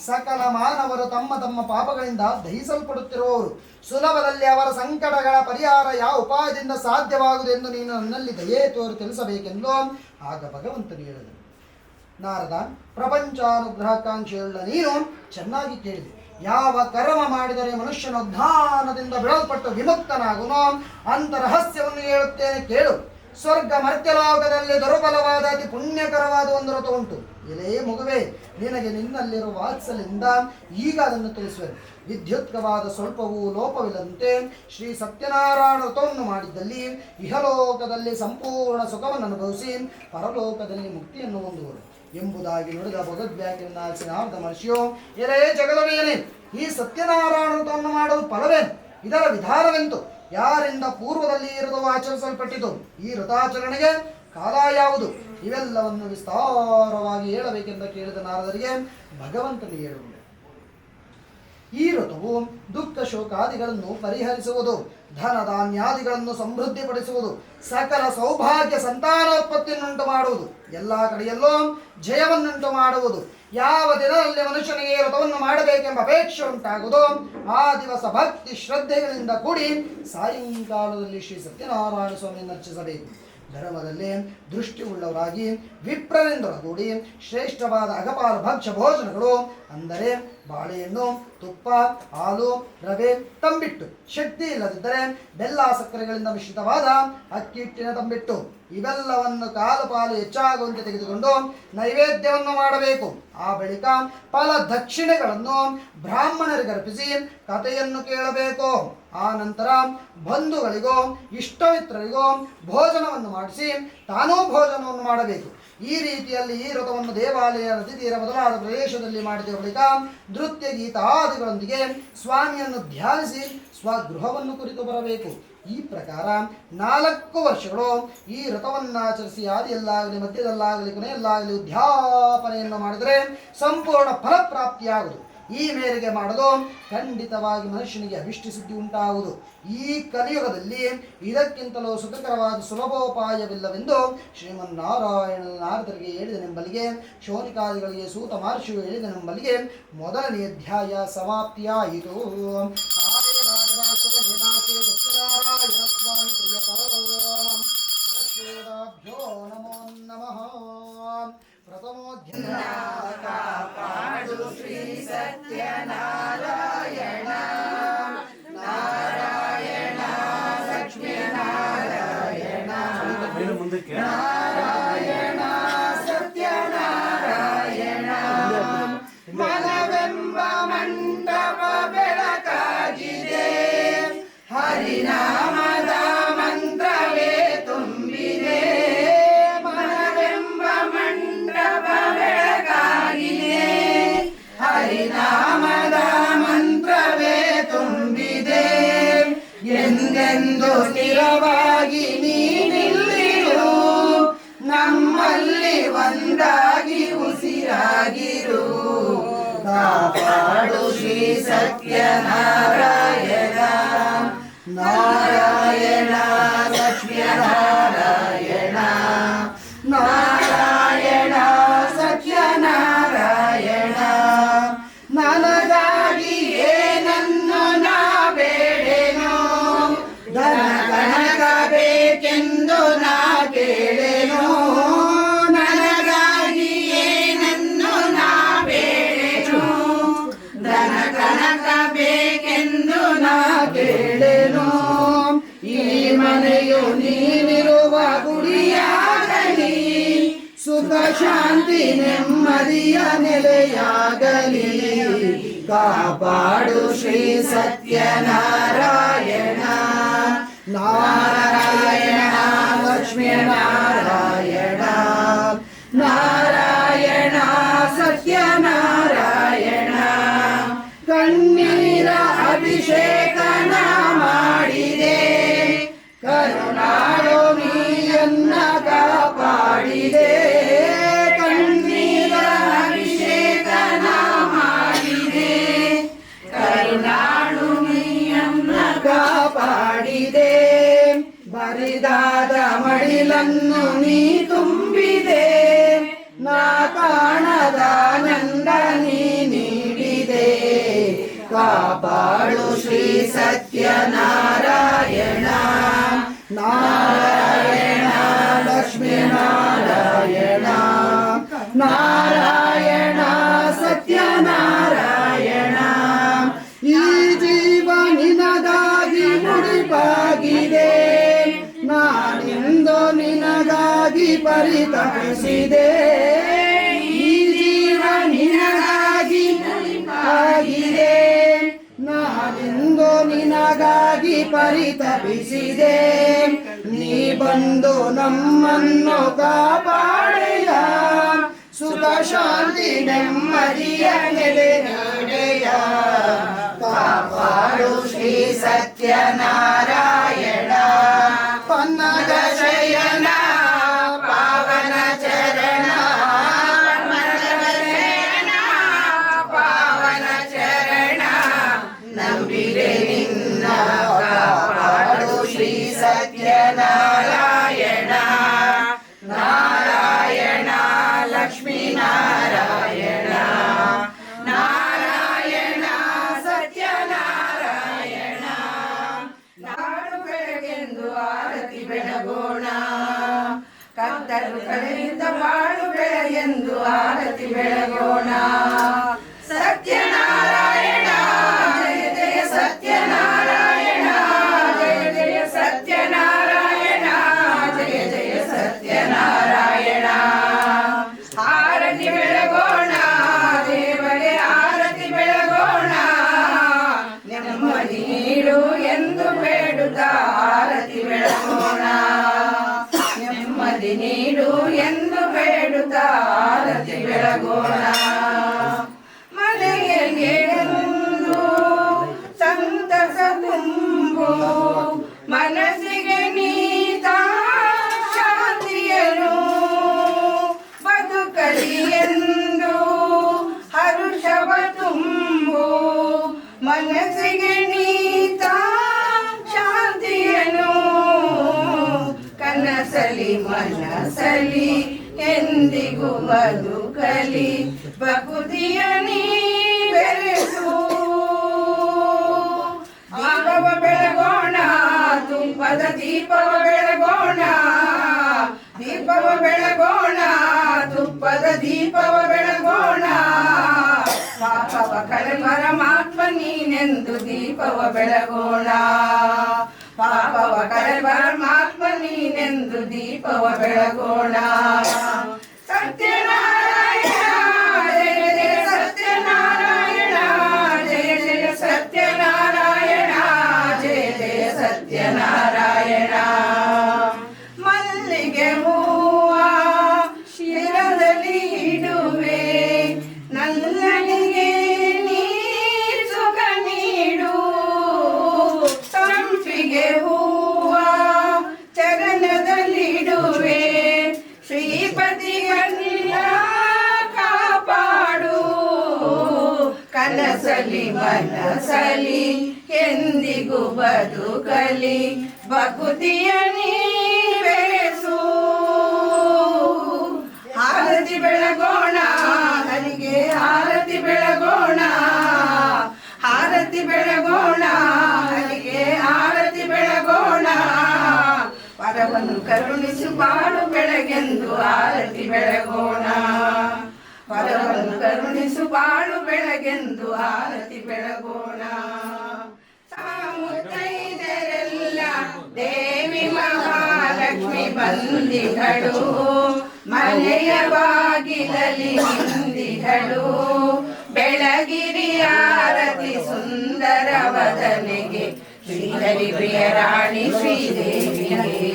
ಸಕಲ ಮಾನವರು ತಮ್ಮ ತಮ್ಮ ಪಾಪಗಳಿಂದ ದಹಿಸಲ್ಪಡುತ್ತಿರುವವರು. ಸುಲಭದಲ್ಲಿ ಅವರ ಸಂಕಟಗಳ ಪರಿಹಾರ ಯಾವ ಉಪಾಯದಿಂದ ಸಾಧ್ಯವಾಗುವುದೆಂದು ನೀನು ನನ್ನಲ್ಲಿ ದಯೆ ತೋರಿ ತಿಳಿಸಬೇಕೆಂದು ಆಗ ಭಗವಂತನು ಹೇಳಿದನು. ನಾರದ, ಪ್ರಪಂಚಾನುಗ್ರಹಕಾಂಕ್ಷೆಯುಳ್ಳ ನೀನು ಚೆನ್ನಾಗಿ ಕೇಳಿದೆ. ಯಾವ ಕರ್ಮ ಮಾಡಿದರೆ ಮನುಷ್ಯನು ಜ್ಞಾನದಿಂದ ಬಿಡಲ್ಪಟ್ಟು ವಿಮುಕ್ತನಾಗುನೋ ಅಂತ ರಹಸ್ಯವನ್ನು ಹೇಳುತ್ತೇನೆ ಕೇಳು. ಸ್ವರ್ಗ ಮರ್ತ್ಯಲೋಕದಲ್ಲಿ ದುರ್ಬಲವಾದ ಅತಿ ಪುಣ್ಯಕರವಾದ ಒಂದು ವ್ರತ ಉಂಟು. ಎಲೇ ಮಗುವೆ, ನಿನಗೆ ನಿನ್ನಲ್ಲಿರುವ ವಾತ್ಸಲ್ಯದಿಂದ ಈಗ ಅದನ್ನು ತಿಳಿಸುವೆ. ವಿದ್ಯುತ್ಕವಾದ ಸ್ವಲ್ಪವೂ ಲೋಪವಿಲ್ಲದಂತೆ ಶ್ರೀ ಸತ್ಯನಾರಾಯಣ ವ್ರತವನ್ನು ಮಾಡಿದ್ದಲ್ಲಿ ಇಹಲೋಕದಲ್ಲಿ ಸಂಪೂರ್ಣ ಸುಖವನ್ನು ಅನುಭವಿಸಿ ಪರಲೋಕದಲ್ಲಿ ಮುಕ್ತಿಯನ್ನು ಹೊಂದುವರು ಎಂಬುದಾಗಿ ನುಡಿದ ಭಗವದ್ವ್ಯಾಖ್ಯಾನ ನಾರದ ಮಹರ್ಷಿಯು, ಎಲೇ ಜಗದೊಡೆಯನೇ, ಈ ಸತ್ಯನಾರಾಯಣ ವ್ರತವನ್ನು ಮಾಡಲು ಫಲವೇನು, ಇದರ ವಿಧಾನವೆಂತು, ಯಾರಿಂದ ಪೂರ್ವದಲ್ಲಿ ಇರುವುದು ಆಚರಿಸಲ್ಪಟ್ಟಿತು, ಈ ವ್ರತಾಚರಣೆಗೆ ಕಾಲ ಯಾವುದು, ಇವೆಲ್ಲವನ್ನು ವಿಸ್ತಾರವಾಗಿ ಹೇಳಬೇಕೆಂದು ಕೇಳಿದ ನಾರದರಿಗೆ ಭಗವಂತನು ಹೇಳುವುದು, ಈ ವ್ರತವು ದುಃಖ ಶೋಕಾದಿಗಳನ್ನು ಪರಿಹರಿಸುವುದು, ಧನ ಧಾನ್ಯಾದಿಗಳನ್ನು ಸಮೃದ್ಧಿಪಡಿಸುವುದು, ಸಕಲ ಸೌಭಾಗ್ಯ ಸಂತಾನೋತ್ಪತ್ತಿಯನ್ನುಂಟು ಮಾಡುವುದು, ಎಲ್ಲ ಕಡೆಯಲ್ಲೂ ಜಯವನ್ನುಂಟು ಮಾಡುವುದು. ಯಾವ ದಿನದಲ್ಲಿ ಮನುಷ್ಯನಿಗೆ ವ್ರತವನ್ನು ಮಾಡಬೇಕೆಂಬ ಅಪೇಕ್ಷೆ ಉಂಟಾಗುವುದೋ ಆ ದಿವಸ ಭಕ್ತಿ ಶ್ರದ್ಧೆಗಳಿಂದ ಕೂಡಿ ಸಾಯಂಕಾಲದಲ್ಲಿ ಶ್ರೀ ಸತ್ಯನಾರಾಯಣ ಸ್ವಾಮಿಯನ್ನು ಅರ್ಚಿಸಬೇಕು. ಧರ್ಮದಲ್ಲಿ ದೃಷ್ಟಿ ಉಳ್ಳವರಾಗಿ ವಿಪ್ರರಿಂದೊಳಗೂಡಿ ಶ್ರೇಷ್ಠವಾದ ಅಗಪಾಲ ಭಕ್ಷ್ಯ ಭೋಜನಗಳು, ಅಂದರೆ ಬಾಳೆಹಣ್ಣು, ತುಪ್ಪ, ಹಾಲು, ರವೆ, ತಂಬಿಟ್ಟು, ಶಕ್ತಿ ಇಲ್ಲದಿದ್ದರೆ ಬೆಲ್ಲ ಸಕ್ಕರೆಗಳಿಂದ ಮಿಶ್ರಿತವಾದ ಅಕ್ಕಿ ಹಿಟ್ಟಿನ ತಂಬಿಟ್ಟು, ಇವೆಲ್ಲವನ್ನು ಕಾಲು ಪಾಲು ಹೆಚ್ಚಾಗುವಂತೆ ತೆಗೆದುಕೊಂಡು ನೈವೇದ್ಯವನ್ನು ಮಾಡಬೇಕು. ಆ ಬಳಿಕ ಫಲ ದಕ್ಷಿಣೆಗಳನ್ನು ಬ್ರಾಹ್ಮಣರಿಗೆ ಅರ್ಪಿಸಿ ಕಥೆಯನ್ನು ಕೇಳಬೇಕು. ಆ ನಂತರ ಬಂಧುಗಳಿಗೋ ಇಷ್ಟಮಿತ್ರರಿಗೋ ಭೋಜನವನ್ನು ಮಾಡಿಸಿ ತಾನೂ ಭೋಜನವನ್ನು ಮಾಡಬೇಕು. ಈ ರೀತಿಯಲ್ಲಿ ಈ ವ್ರತವನ್ನು ದೇವಾಲಯ ನದಿ ತೀರ ಮೊದಲಾದ ಪ್ರದೇಶದಲ್ಲಿ ಮಾಡಿದ ಬಳಿಕ ನೃತ್ಯ ಗೀತಾದಿಗಳೊಂದಿಗೆ ಸ್ವಾಮಿಯನ್ನು ಧ್ಯಾನಿಸಿ ಸ್ವಗೃಹವನ್ನು ಕುರಿತು ಬರಬೇಕು. ಈ ಪ್ರಕಾರ 4 ವರ್ಷಗಳು ಈ ವ್ರತವನ್ನಾಚರಿಸಿ ಆದಿಯಲ್ಲಾಗಲಿ ಮಧ್ಯದಲ್ಲಾಗಲಿ ಕೊನೆಯಲ್ಲಾಗಲಿ ಉದ್ಯಾಪನೆಯನ್ನು ಮಾಡಿದರೆ ಸಂಪೂರ್ಣ ಫಲಪ್ರಾಪ್ತಿಯಾಗುವುದು. ಈ ಮೇರೆಗೆ ಮಾಡಲು ಖಂಡಿತವಾಗಿ ಮನುಷ್ಯನಿಗೆ ಅಭಿಷ್ಟ ಸಿದ್ಧಿ ಉಂಟಾಗುವುದು. ಈ ಕಲಿಯುಗದಲ್ಲಿ ಇದಕ್ಕಿಂತಲೂ ಸುಖಕರವಾದ ಸುಲಭೋಪಾಯವಿಲ್ಲವೆಂದು ಶ್ರೀಮನ್ನಾರಾಯಣನ ನಾರದರಿಗೆ ಹೇಳಿದನೆಂಬಲ್ಲಿಗೆ ಶೌನಿಕಾದಿಗಳಿಗೆ ಸೂತ ಮಹರ್ಷಿಯು ಹೇಳಿದನೆಂಬಲ್ಲಿಗೆ ಮೊದಲನೇ ಅಧ್ಯಾಯ ಸಮಾಪ್ತಿಯಾಯಿತು. ನಮೋ ನಮಃ. ಕಾಪಾಡು ಶ್ರೀ ಸತ್ಯನಾರಾಯಣ ನಾರಾಯಣ ಲಕ್ಷ್ಮೀನಾರಾಯಣ ನಾರಾಯಣ ಸತ್ಯನಾರಾಯಣ ಮನವೆಂಬ ಮಂಟಪ ಬೆಳಕಾಗಿದೆ ಹರಿನಾಮದ ಮಂತ್ರವೇ ತುಂಬಿದೆ ಮನವೆಂಬ ಮಂಟಪ ಬೆಳಕಾಗಿದೆ ಹರಿನಾಮದ ಮಂತ್ರವೇ ತುಂಬಿದೆ ಎಂದೆಂದು ಸ್ಥಿರವಾಗಿ ನೀನಿಲ್ಲಿರು ನಮ್ಮಲ್ಲಿ ಒಂದಾಗಿ ಉಸಿರಾಗಿರು ಕಾಪಾಡು ಶ್ರೀ ಸತ್ಯನಾರಾಯಣ ನಾರಾಯಣ ಲಕ್ಷ್ಮೀನಾರಾಯಣ ನಾರಾಯಣ ಸತ್ಯನಾರಾಯಣ ನನಗಾಗಿ ಏನನ್ನು ನಾ ಬೇಡೇನೋ ಧನ ಕನಕ ಬೇಕೆಂದು ನಾ ಕೇಳೇನೋ ನನಗಾಗಿ ಏನನ್ನು ನಾ ಬೇಡೇನೋ ಧನ ಕನಕ ಬೇಕೆಂದು ನಾ ಕೇಳೇನೋ ಈ ಮನೆಯು ನೀನಿರುವ ಗುಡಿಯಾಗಲಿ ಸುಖ ಶಾಂತಿ ನೆಮ್ಮದಿಯ ನೆಲೆಯಾಗಲಿ ಕಾಪಾಡು ಶ್ರೀ ಸತ್ಯನಾರಾಯಣ ನಾರಾಯಣ ಲಕ್ಷ್ಮೀನಾರಾಯಣ ನಾರಾಯಣ ಸತ್ಯನಾರಾಯಣ ಕಣ್ಣೀರ ಅಭಿಷೇಕನ ಮಾಡಿದೆ ಕರುಣಾಳು ನೀಯನ್ನ ಕಾಪಾಡಿದೆ ಕಣ್ಣೀರ ಅಭಿಷೇಕನ ಮಾಡಿದೆ ಕರುಣಾಳು ನೀಯನ್ನ ಕಾಪಾಡಿದೆ ಬರಿದಾದ ಮಡಿಲನ್ನು ನೀ ತುಂಬಿದೆ ನಾ ಕಾಣದ ನಂದ ನೀ ನೀಡಿದೆ ಕಾಪಾಡು ಶ್ರೀ ಸತ್ಯನಾರಾಯಣ ನಾರಾಯಣ ಲಕ್ಷ್ಮೀನಾರಾಯಣ ನಾರಾಯಣ ಸತ್ಯನಾರಾಯಣ ಈ ಜೀವ ನಿನಗಾಗಿ ಮುಡಿಪಾಗಿದೆ ನಾನಿಂದು ನಿನಗಾಗಿ ಪರಿತಪಿಸಿದೆ ಈ ಜೀವ ನಿನಗಾಗಿ ಮುಡಿಪಾಗಿದೆ ನಾನಿಂದು ನಿನಗಾಗಿ ಪರಿತಪಿಸಿದೆ ನೀ ಬಂದು ನಮ್ಮನ್ನು ಕಾಪಾಡೆಯ ಸುಖ ಶಾಂತಿ ನೆಮ್ಮದಿಯ ನೆಲೆ ನೀಡೆಯ ಕಾಪಾಡು ಶ್ರೀ ಸತ್ಯನಾರಾಯಣ ಪನ್ನಗ ಶಯನ ಪಾವನ ಚರಣ ಪಾವನ ಚರಣ ನಂಬಿರೆ ನಿನ್ನ ಕಾಪಾಡು ಶ್ರೀ ಸತ್ಯನಾರಾಯಣ ನಾರಾಯಣ ಲಕ್ಷ್ಮೀನಾರಾಯಣ ನಾರಾಯಣ ಸತ್ಯನಾರಾಯಣ ನಾಡು ಬೆಳಗೆಂದು ಆರತಿ ಬೆಳಗೋಣ ಕತ್ತಲು ಕಳೆಯಿಂದ ಬಾಳು ಬೆಳಗೆಂದು ಆರತಿ ಬೆಳಗೋಣ ಸತ್ಯನಾರಾಯಣ ಜಯ ಜಯ ಸತ್ಯನಾರಾಯಣ ಜಯ ಜಯ ಸತ್ಯನಾರಾಯಣ ಜಯ ಜಯ ಸತ್ಯನಾರಾಯಣ ಆರತಿ ಬೆಳಗೋಣ ದೇವರೇ ಆರತಿ ಬೆಳಗೋಣ ನೆಮ್ಮದಿ ನೀಡು ಎಂದು ಬೇಡುತ್ತಾ ಆರತಿ ಬೆಳಗೋಣ ನೆಮ್ಮದಿ ನೀಡು ಎಂದು ಬೇಡು ಆರತಿ ಬೆಳಗೋಣ. ಮನೆಗೆ ಒಂದು ಸಂತಸ ತುಂಬು, ಮನಸ್ಸಿಗೆ ನೀತ ಶಾಂತಿಯನು ಬದುಕಲಿ ಎಂದು ಹರುಷವ ತುಂಬು, ಮನಸ್ಸಿಗೆ ನೀತ ಶಾಂತಿಯನು ಕನಸಲಿ ಮನಸಲಿ ಎಂದಿಗೂ ಬದುಕಲಿ ಬಕುದಿಯ ನೀ ಬೆರೆಸು. ದೀಪವ ಬೆಳಗೋಣ, ತುಪ್ಪದ ದೀಪವ ಬೆಳಗೋಣ, ದೀಪವ ಬೆಳಗೋಣ, ತುಪ್ಪದ ದೀಪವ ಬೆಳಗೋಣ. ಪಾಪವ ಕಳೆ ಪರಮಾತ್ಮ ನೀನೆಂದು ದೀಪವ ಬೆಳಗೋಣ, ಪಾಪವ ಕಳೆ ಪರಮಾತ್ಮ ನೀನೆಂದು ದೀಪವ ಬೆಳಗೋಣ. ಸತ್ಯನಾರಾಯಣ ಜಯ ಜಯ ಸತ್ಯನಾರಾಯಣ, ಜಯ ಜಯ ಸತ್ಯನಾರಾಯಣ, ಜಯ ಜಯ ಸತ್ಯನಾರಾಯಣ. ಮಲ್ಲಿಗೆ ಹೂವ ಶಿರದಲ್ಲಿ ಇಡುವೆ, ನನ್ನನಿಗೆ ನೀ ಸುಖ ನೀಡು. ಸಂಪಿಗೆ ಹೂವ ಚರಣದಲ್ಲಿಡುವೆ, ಶ್ರೀಪತಿಯನ್ನ ಕಾಪಾಡು. ಕನಸಲಿ ಮನಸಲಿ ಎಂದಿಗೂ ಬದುಕಲಿ ಬಕುತಿಯ ನೀ ಬೆರೆಸು. ಆರತಿ ಬೆಳಗೋಣ, ಹರಿಗೆ ಆರತಿ ಬೆಳಗೋಣ, ಆರತಿ ಬೆಳಗೋಣ, ಹರಿಗೆ ಆರತಿ ಬೆಳಗೋಣ. ವರವನ್ನು ಕರುಣಿಸು ಬಾಳು ಬೆಳಗೆಂದು ಆರತಿ ಬೆಳಗೋಣ, ವರವನ್ನು ಕರುಣಿಸು ಬಾಳು ಬೆಳಗೆಂದು ಆರತಿ ಬೆಳಗೋಣ. ಮುತ್ತೈದೆರೆಲ್ಲ ದೇವಿ ಮಹಾಲಕ್ಷ್ಮಿ ಬಂದಿಗಳು, ಮನೆಯ ಬಾಗಿಲಲ್ಲಿ ನಿಂದಿಗಳು. ಬೆಳಗಿರಿ ಆರತಿ ಸುಂದರ ವದನೆಗೆ, ಶ್ರೀಹರಿ ಪ್ರಿಯ ರಾಣಿ ಶ್ರೀದೇವಿಗೆ,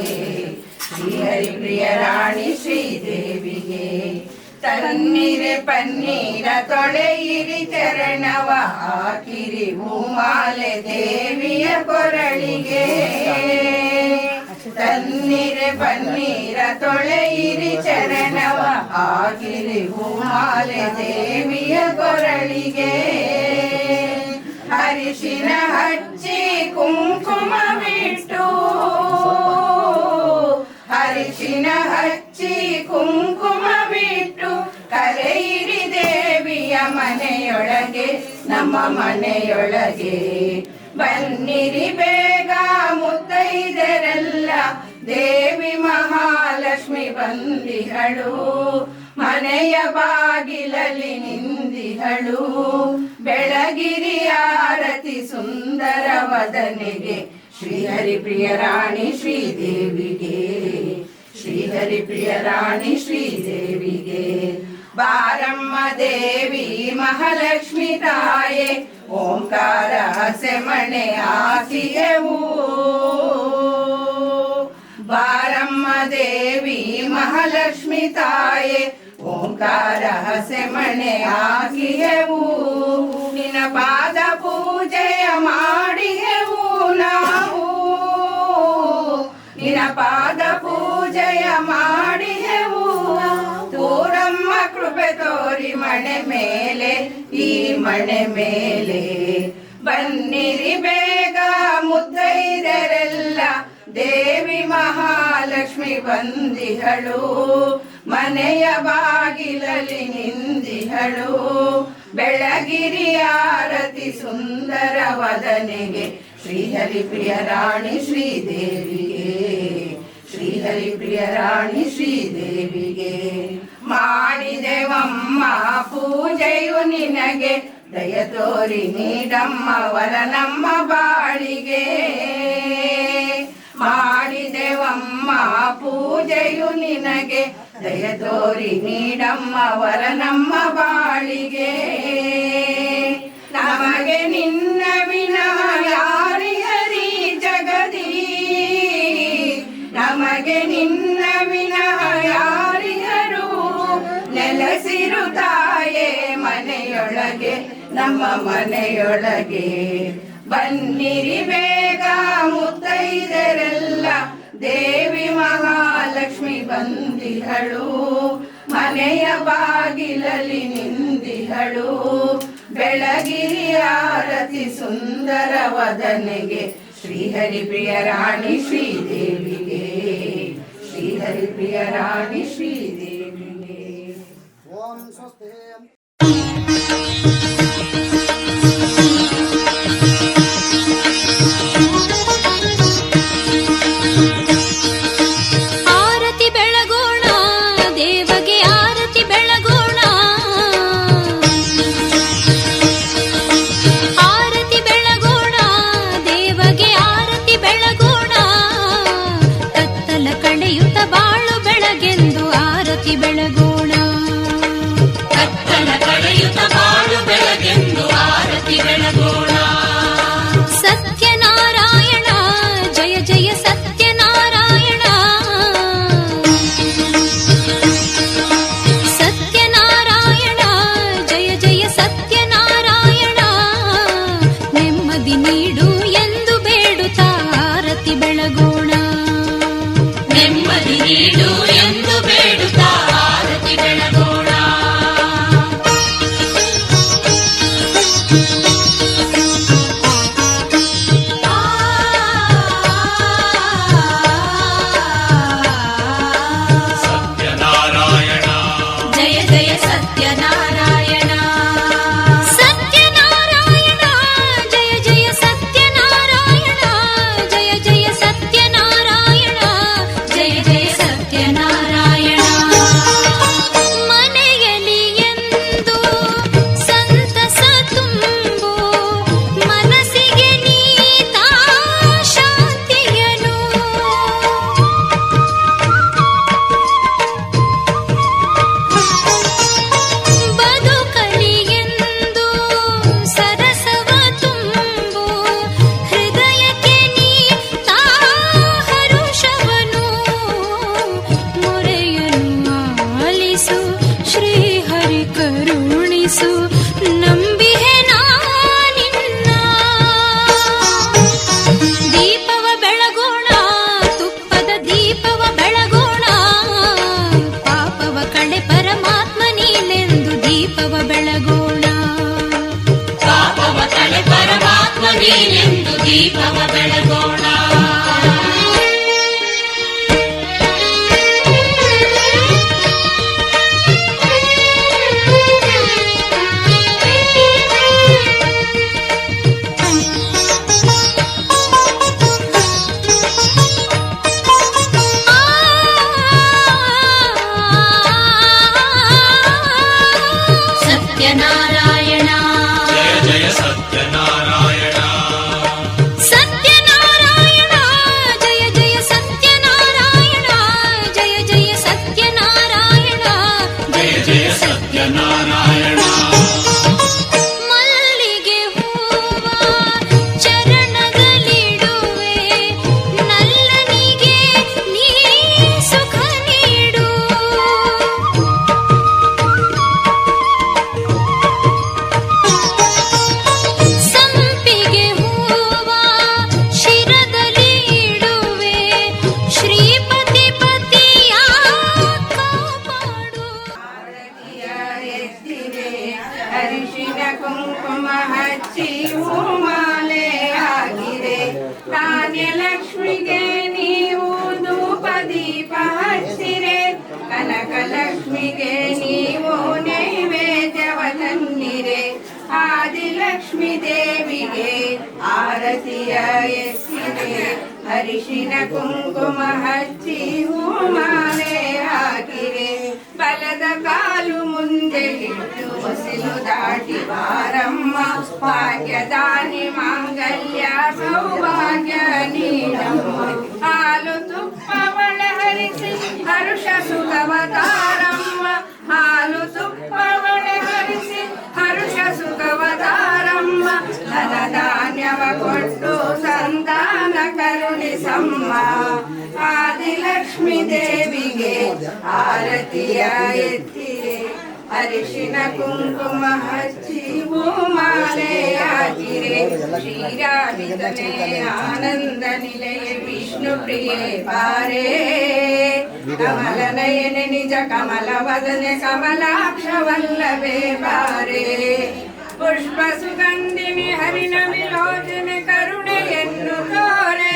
ಶ್ರೀಹರಿ ಪ್ರಿಯ ರಾಣಿ ಶ್ರೀದೇವಿಗೆ. ತನ್ನೀರೆ ಪನ್ನೀರ ತೊಳೆಯಿರಿ ಚರಣವ ಹಾಕಿರಿ ಹೂಮಾಲೆ ದೇವಿಯ ಕೊರಳಿಗೆ. ತನ್ನೀರೆ ಪನ್ನೀರ ತೊಳೆಯಿರಿ ಚರಣವ ಹಾಕಿರಿ ಹೂಮಾಲೆ ದೇವಿಯ ಕೊರಳಿಗೆ. ಅರಿಶಿನ ಹಚ್ಚಿ ಕುಂಕುಮವಿಟ್ಟು, ಅರಿಶಿನ ಹಚ್ಚಿ ಕುಂಕುಮವಿಟ್ಟು ಕರೆಯಿರಿ ದೇವಿಯ ಮನೆಯೊಳಗೆ, ನಮ್ಮ ಮನೆಯೊಳಗೆ. ಬನ್ನಿರಿ ಬೇಗ ಮುತ್ತೈದೆರೆಲ್ಲ ದೇವಿ ಮಹಾಲಕ್ಷ್ಮಿ ಬಂದಿಹಳು, ಮನೆಯ ಬಾಗಿಲಲ್ಲಿ ನಿಂದಿಹಳು. ಬೆಳಗಿರಿ ಆರತಿ ಸುಂದರ ವದನೆಗೆ, ಶ್ರೀಹರಿ ಪ್ರಿಯ ರಾಣಿ ಶ್ರೀದೇವಿಗೆ, ಶ್ರೀಹರಿ ಪ್ರಿಯ ರಾಣಿ ಶ್ರೀದೇವಿಗೆ. ಬಾರಮ್ಮ ದೇವಿ ಮಹಾಲಕ್ಷ್ಮಿ ತಾಯೇ, ಓಂಕಾರ ಸೆಮಣೆ ಹಾಕಿಯೆವು. ಬಾರಮ್ಮ ದೇವಿ ಮಹಾಲಕ್ಷ್ಮಿ ತಾಯೇ, ಓಂಕಾರ ಸೆಮಣೆ ಹಾಕಿಯೆವು. ನಿನ್ನ ಪಾದ ಪೂಜೆಯ ಮಾಡಿಯೆವು ನಾವು, ನಿನ್ನ ಪಾದ ಪೂಜೆಯ ಮಾಡಿಯೆವು. ತೋರಮ್ಮ ಕೃಪೆ ತೋರಿ ಮಣೆ ಮೇಲೆ, ಈ ಮಣೆ ಮೇಲೆ. ಬನ್ನಿರಿ ಬೇಗ ಮುತ್ತೈದೆರೆಲ್ಲ ದೇವಿ ಮಹಾಲಕ್ಷ್ಮಿ ಬಂದಿಹಳು, ಮನೆಯ ಬಾಗಿಲಲ್ಲಿ ನಿಂದಿಹಳು. ಬೆಳಗಿರಿ ಆರತಿ ಸುಂದರ ವದನೆಗೆ, ಶ್ರೀಹರಿ ಪ್ರಿಯ ರಾಣಿ ಶ್ರೀದೇವಿಗೆ, ಶ್ರೀಹರಿ ಪ್ರಿಯ ರಾಣಿ ಶ್ರೀದೇವಿಗೆ. ಮಾಡಿದೆವಮ್ಮ ಪೂಜೆಯು ನಿನಗೆ, ದಯ ತೋರಿ ನೀಡಮ್ಮ ವರ ನಮ್ಮ ಬಾಳಿಗೆ. ಮಾಡಿದೆವಮ್ಮ ಪೂಜೆಯು ನಿನಗೆ, ದಯ ತೋರಿ ನೀಡಮ್ಮ ವರ ನಮ್ಮ ಬಾಳಿಗೆ. ನಮಗೆ ನಿನ್ನ ವಿನಃ ಯಾರಿಹರಿ ಜಗದಿ, ನಮಗೆ ನಿನ್ನ ವಿನಃ ಯಾರಿಹರು. ಮನೆಯೊಳಗೆ ನಮ್ಮ ಮನೆಯೊಳಗೆ ಬನ್ನಿರಿ ಬೇಗ ಮುತ್ತೈದೆರೆಲ್ಲ ದೇವಿ ಮಹಾಲಕ್ಷ್ಮಿ ಬಂದಿಹಳು ಮನೆಯ ಬಾಗಿಲಲ್ಲಿ ನಿಂದಿಹಳು ಬೆಳಗಿರಿ ಆರತಿ ಸುಂದರ ವದನೆಗೆ ಶ್ರೀಹರಿಪ್ರಿಯ ರಾಣಿ ಶ್ರೀದೇವಿಗೆ ಶ್ರೀಹರಿಪ್ರಿಯ ರಾಣಿ ಶ್ರೀದೇವಿಗೆ. ಓಂ ಸ್ವಸ್ತಿ. ಆರತಿ ಬೆಳಗೋಣ ದೇವಗೆ ಆರತಿ ಬೆಳಗೋಣ ಆರತಿ ಬೆಳಗೋಣ ದೇವಗೆ ಆರತಿ ಬೆಳಗೋಣ ಕತ್ತಲ ಕಳೆಯುತ್ತ ಬಾಳು ಬೆಳಗೆಂದು ಆರತಿ ಬೆಳಗೋಣ ಕತ್ತಲ ಕಳೆಯುತ್ತ ಬಾಳು ಬೆಳಗೆಂದು ಆರತಿ ಬೆಳಗೋಣ ಸತ್ಯನಾರಾಯಣ ಜಯ ಜಯ ಸತ್ಯನಾರಾಯಣ ಸತ್ಯನಾರಾಯಣ ಜಯ ಜಯ ಸತ್ಯನಾರಾಯಣ ನೆಮ್ಮದಿ ನೀಡು ಎಂದು ಬೇಡುತ್ತಾ ಆರತಿ ಬೆಳಗೋಣ ನೆಮ್ಮದಿ ನೀಡು ಎಂದು ಬೇಡುತ್ತಾ ಆರತಿ ಬೆಳಗೋಣ ಜಯ ಜಯ ಸತ್ಯನಾರಾಯಣ ಸತ್ಯನಾರಾಯಣ ಜಯ ಜಯ ಸತ್ಯನಾರಾಯಣ ಜಯ ಜಯ ಸತ್ಯನಾರಾಯಣ ಜಯ ಜಯ ಸತ್ಯನಾರಾಯಣ ಮನೆಯಲ್ಲಿ ಎಂದು ಸಂತಸ ತುಂಬು ಮನಸ್ಸಿಗೆ ನೀತಾ ಶಾಂತಿಯನು ಬದುಕಲಿ ಎಂದು ಸರಸವ ತುಂಬು ಹೃದಯಕ್ಕೆ ನೀತಾ ಹರುಷವನು ಮೊರೆಯನ್ನು ಆಲಿಸು ಶ್ರೀಹರಿ ಕರುಣಿಸು ನಂಬಿಹೆ ನಾನಿನ್ನ ದೀಪವ ಬೆಳಗೋಣ ತುಪ್ಪದ ದೀಪವ ಬೆಳಗೋಣ ಪಾಪವ ಕಳೆ ಪರಮಾತ್ಮ ನೀನೆಂದು ದೀಪವ ಬೆಳಗೋಣ ಪಾಪವ ಕಳೆ ಪರಮಾತ್ಮ ನೀನೆಂದು ದೀಪವ ಬೆಳಗೋಣ ಸತ್ಯನಾರಾಯಣ ಜಯ ಸತ್ಯನಾರಾಯಣ ಸತ್ಯನಾರಾಯಣ ಜಯ ಜಯ ಸತ್ಯನಾರಾಯಣ ಜಯ ಜಯ ಸತ್ಯನಾರಾಯಣ ಜಯ ಜಯ ಸತ್ಯನಾರಾಯಣ ಮಲ್ಲಿಗೆ ಹೂವ ಚರಣದಲ್ಲಿಡುವೆ ನಲ್ಲನಿಗೆ ನೀ ಸುಖ ನೀಡು ಸಂಪಿಗೆ ಹೂವ ಶಿರದಲ್ಲಿ ಇಡುವೆ ಶ್ರೀಪತಿ ಪತಿಯ ಕಾಪಾಡು ಆರತಿಯ ಎತ್ತಿರೆ ಅರಿಶಿನ ಕುಂಕುಮ ಹಚ್ಚಿ ಹೂಮಾಲೆ ಹಾಕಿರೆ ಧಾನ್ಯಲಕ್ಷ್ಮಿಗೆ ನೀವು ಧೂಪ ದೀಪ ಹಚ್ಚಿರೆ ಕನಕಲಕ್ಷ್ಮಿಗೆ ನೀವು ನೈವೇದ್ಯವ ತನ್ನಿರೆ ಆದಿಲಕ್ಷ್ಮಿ ದೇವಿಗೆ ಆರತಿಯ ಎತ್ತಿರೆ ಅರಿಶಿನ ಕುಂಕುಮ ಹಚ್ಚಿ ಹೂಮಾಲೆ ಹಾಕಿರೆ ಬಲದ ಕಾಲು ಮುಂದೆ ಇಟ್ಟು ಹೊಸಿಲು ದಾಟಿ ಬಾರಮ್ಮ ಭಾಗ್ಯದಾನಿ ಮಾಂಗಲ್ಯ ಸೌಭಾಗ್ಯ ನೀಡಮ್ಮ ಹಾಲು ತುಪ್ಪವಳ ಹರಿಸಿ ಹರುಷ ಸುಖವತಾರಮ್ಮ ಹಾಲು ತುಪ್ಪವಳ ಹರಿಸಿ ಹರುಷ ಸುಖವತಾರಮ್ಮ ಧನಧಾನ್ಯವ ಕೊಟ್ಟು ಸಂತಾನ ಕರುಣಿಸಮ್ಮ ಆದಿಲಕ್ಷ್ಮಿ ದೇವಿಗೆ ಆರತಿಯ ಎತ್ತಿರೆ ಅರಿಶಿನ ಕುಂಕುಮ ಹಚ್ಚಿ ಹೂಮಾಲೆ ಹಾಕಿರೆ ಶ್ರೀರಾಧಿತನೇ ಆನಂದ ನಿಲಯ ವಿಷ್ಣು ಪ್ರಿಯೆ ಬಾರೆ ಕಮಲ ನಯನೆ ನಿಜ ಕಮಲ ವದನೆ ಕಮಲಾಕ್ಷ ವಲ್ಲಭೆ ಬಾರೆ ಪುಷ್ಪ ಸುಗಂಧಿನಿ ಹರಿಣ ವಿಲೋಚನೆ ಕರುಣೆಯನ್ನು ತೋರೆ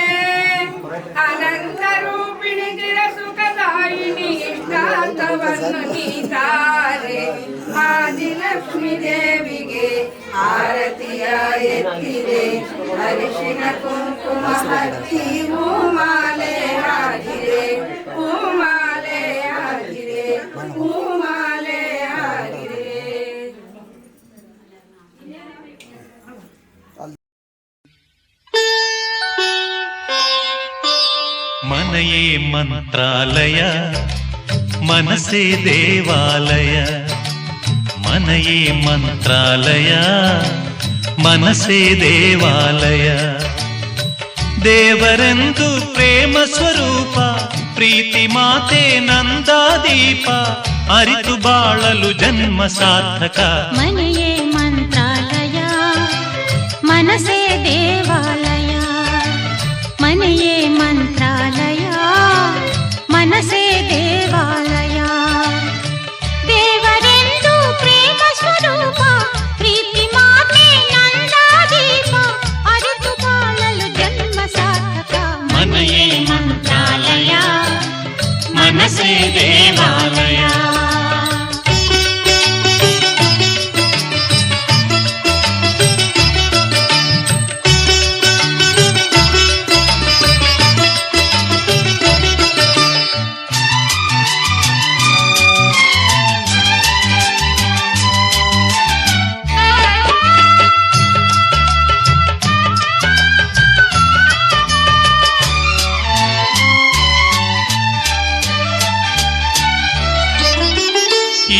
ಅನಂತ ರೂಪಿಣಿ ಚಿರ ಸುಖದಾಯಿನಿ ಇಷ್ಟಾರ್ಥವನ್ನು ನೀತಾರೆ ಆದಿಲಕ್ಷ್ಮೀ ದೇವಿಗೆ ಆರತಿಯ ಎತ್ತಿದೆ ಅರಿಶಿನ ಕುಂಕುಮ ಹಚ್ಚಿ ಹೂಮಾಲೆ ಹಾಕಿದೆ ಹೂಮಾಲೆ ಹಾಕಿದೆ ಹೂಮಾಲೆ ಹಾಕಿದೆ. ಮನೆಯೇ ಮಂತ್ರಾಲಯ ಮನಸ್ಸೇ ದೇವಾಲಯ ಮನೆಯೇ ಮಂತ್ರಾಲಯ ಮನಸ್ಸೇ ದೇವಾಲಯ ದೇವರೆಂದು ಪ್ರೇಮ ಸ್ವರೂಪ ಪ್ರೀತಿ ಮಾತೆ ನಂದಾದೀಪ ಅರಿತು ಬಾಳಲು ಜನ್ಮ ಸಾರ್ಥಕ ಮನೆಯೇ ಮಂತ್ರಾಲಯ ಮನಸ್ಸೇ ದೇವಾಲಯ ಮನೆಯೇ ಮಂತ್ರಾಲಯ ಮನಸ್ಸೇ ದೇವಾಲಯ ದೇವರೆಂದು ಪ್ರೇಮ ಸ್ವರೂಪ ಪ್ರೀತಿ ಮಾತೆ ನಂದಾದೀಪ ಅರಿತು ಬಾಳಲು ಜನ್ಮ ಸಾರ್ಥಕ ಮನೆಯೇ ಮಂತ್ರಾಲಯ ಮನಸ್ಸೇ ದೇವಾಲಯ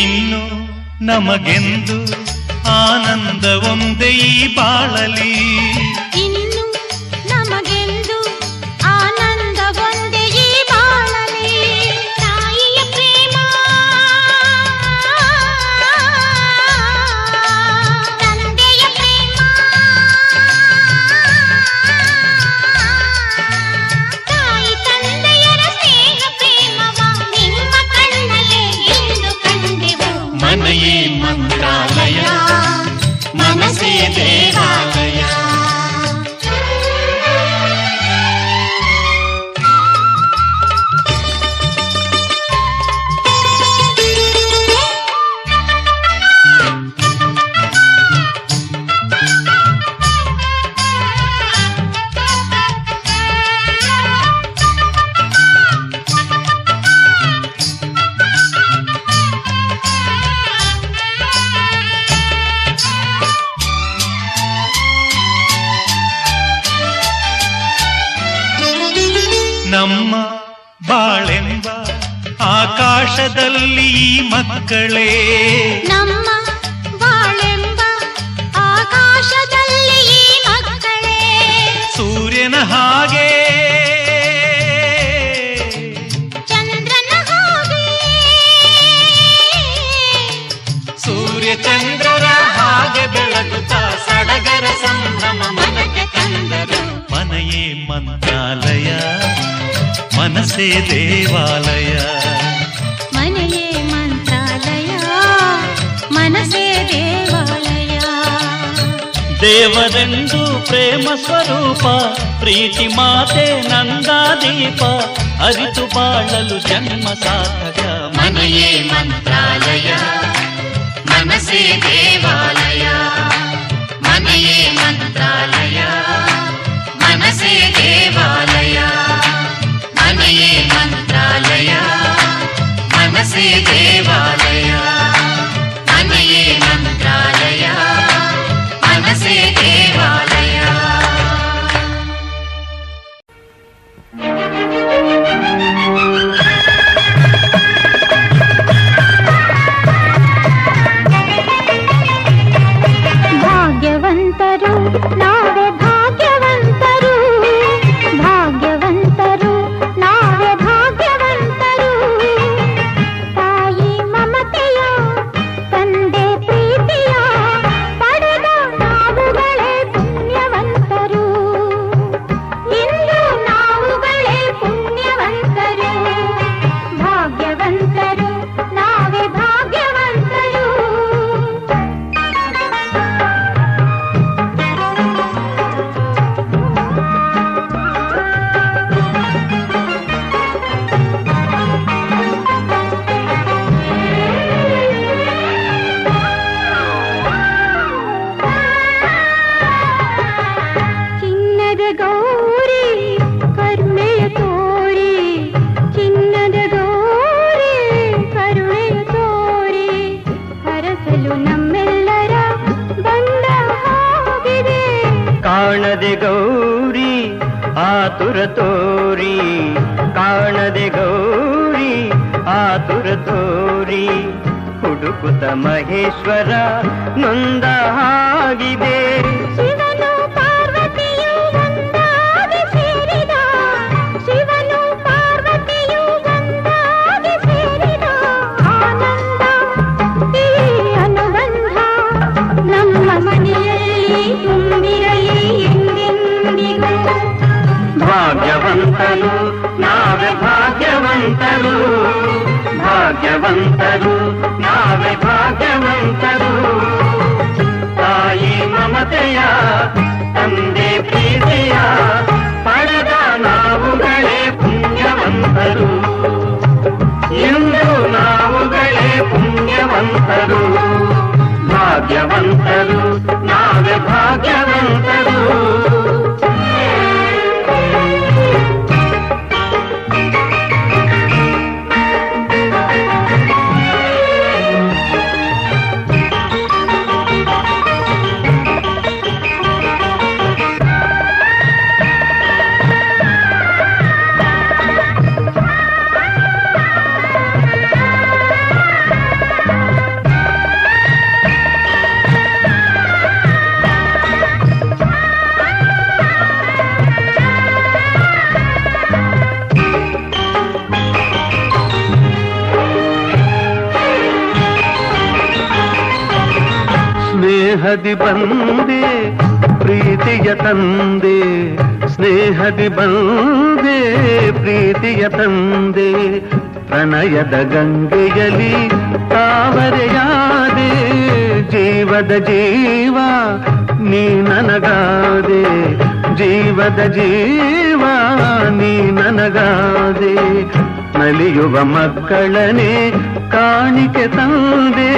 ಇನ್ನು ನಮಗೆಂದು ಆನಂದ ಒಂದೇ ಈ ಬಾಳಲಿ ಇನ್ನು ನಮಗೆಂದು ಆನಂದ ಒಂದೇ ಈ ಬಾಳಲಿ ತಾಯಿಯ ಪ್ರೇಮ ತಂದೆಯ ಪ್ರೇಮ ತಾಯಿ ತಂದೆಯರ ಸ್ನೇಹ ಪ್ರೇಮವ ನಿಮ್ಮ ಕಣ್ಣಲ್ಲೇ ಎಂದು ಕಂಡೆವು ಮನೆಯೇ ಮಂತ್ರಾಲಯ ಮನಸ್ಸೇ ದೇವಾಲಯ ನಮ್ಮ ಬಾಳೆಂಬ ಆಕಾಶದಲ್ಲಿ ಈ ಮಕ್ಕಳೇ ನಮ್ಮ ಬಾಳೆಂಬ ಆಕಾಶದಲ್ಲಿ ಈ ಮಕ್ಕಳೇ ಸೂರ್ಯನ ಹಾಗೆ ಚಂದ್ರನ ಹಾಗೆ ಸೂರ್ಯ ಚಂದ್ರರ ಹಾಗೆ ಬೆಳಗುತ್ತಾ ಸಡಗರ ಸಂಭ್ರಮ ಮನಕ್ಕೆ ತಂದರು ಮನೆಯೇ ಮಂತ್ರಾಲಯ ಮನಸ್ಸೇ ದೇವಾಲಯ ಮನೆಯೇ ಮಂತ್ರಾಲಯ ಮನಸ್ಸೇ ದೇವಾಲಯ ದೇವರೆಂದು ಪ್ರೇಮ ಸ್ವರೂಪ ಪ್ರೀತಿ ಮಾತೆ ನಂದಾದೀಪ ಅರಿತು ಬಾಳಲು ಜನ್ಮ ಸಾರ್ಥಕ ಮನೆಯೇ ಮಂತ್ರಾಲಯ ಮನಸ್ಸೇ ದೇವಾಲಯ ಮನೆಯೇ ಮಂತ್ರಾಲಯ ಮನಸ್ಸೇ ದೇವಾಲಯ ಮನೆಯೇ ಮಂತ್ರಾಲಯ ಮನಸ್ಸೇ ದೇವಾಲಯ ಮನೆಯೇ ಮಂತ್ರಾಲಯ ಮನಸ್ಸೇ ದೇವಾಲಯ ಭಾಗ್ಯವಂತರು ನಾವೇ ಆತುರ ತೋರಿ ಕಾಣದೆ ಗೌರಿ ಆತುರ ತೋರಿ ಹುಡುಕುತ್ತ ಮಹೇಶ್ವರ ನೊಂದ ಹಾಗಿದೆ. ಶಿವನು ಪಾರ್ವತಿಯು ಒಂದಾಗಿ ಸೇರಿದ, ಶಿವನು ಪಾರ್ವತಿಯು ಒಂದಾಗಿ ಸೇರಿದ ಆನಂದ ಈ ಅನುಬಂಧ ನಮ್ಮ ಮನೆಯಲ್ಲಿ ತುಂಬಿರಲಿ ಎಂದೆಂದಿಗೂ. ಭಾಗ್ಯವಂತರು ನಾವೇ ಭಾಗ್ಯವಂತರು, ಭಾಗ್ಯವಂತರು ನಾವೇ ಭಾಗ್ಯವಂತರು. ತಾಯಿ ಮಮತೆಯ ತಂದೆ ಪ್ರೀತಿಯ ಪಡೆದ ನಾವುಗಳೇ ಪುಣ್ಯವಂತರು. ಇಂದು ನಾವುಗಳೇ ಪುಣ್ಯವಂತರು, ಭಾಗ್ಯವಂತರು ನಾವೇ ಭಾಗ್ಯವಂತರು. ಸ್ನೇಹದಿ ಬಂದೆ ಪ್ರೀತಿಯ ತಂದೆ, ಸ್ನೇಹದಿ ಬಂದೆ ಪ್ರೀತಿಯ ತಂದೆ. ಪ್ರಣಯದ ಗಂಗೆಯಲಿ ತಾವರೆಯಾದೆ, ಜೀವದ ಜೀವ ನೀ ನನಗಾದೆ, ಜೀವದ ಜೀವ ನೀ ನನಗಾದೆ. ನಲಿಯುವ ಮಕ್ಕಳನೆ ಕಾಣಿಕೆ ತಂದೆ,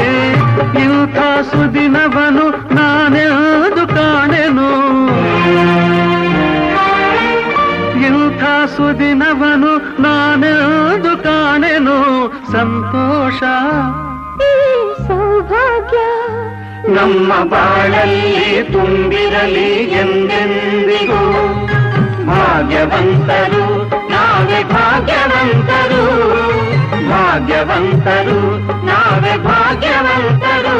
ಇಂಥ ಸುದಿನವನು ನಾನೆಂದು ಕಾಣೆನು, ಇಂಥ ಸುದಿನವನು ನಾನೆಂದು ಕಾಣೆನು. ಸಂತೋಷ ಈ ಸೌಭಾಗ್ಯ ನಮ್ಮ ಬಾಳಲ್ಲಿ ತುಂಬಿರಲಿ ಎಂದೆಂದಿಗೂ. ಭಾಗ್ಯವಂತರು ನಾವೇ ಭಾಗ್ಯವಂತರು, ಭಾಗ್ಯವಂತರು ನಾವೇ ಭಾಗ್ಯವಂತರು.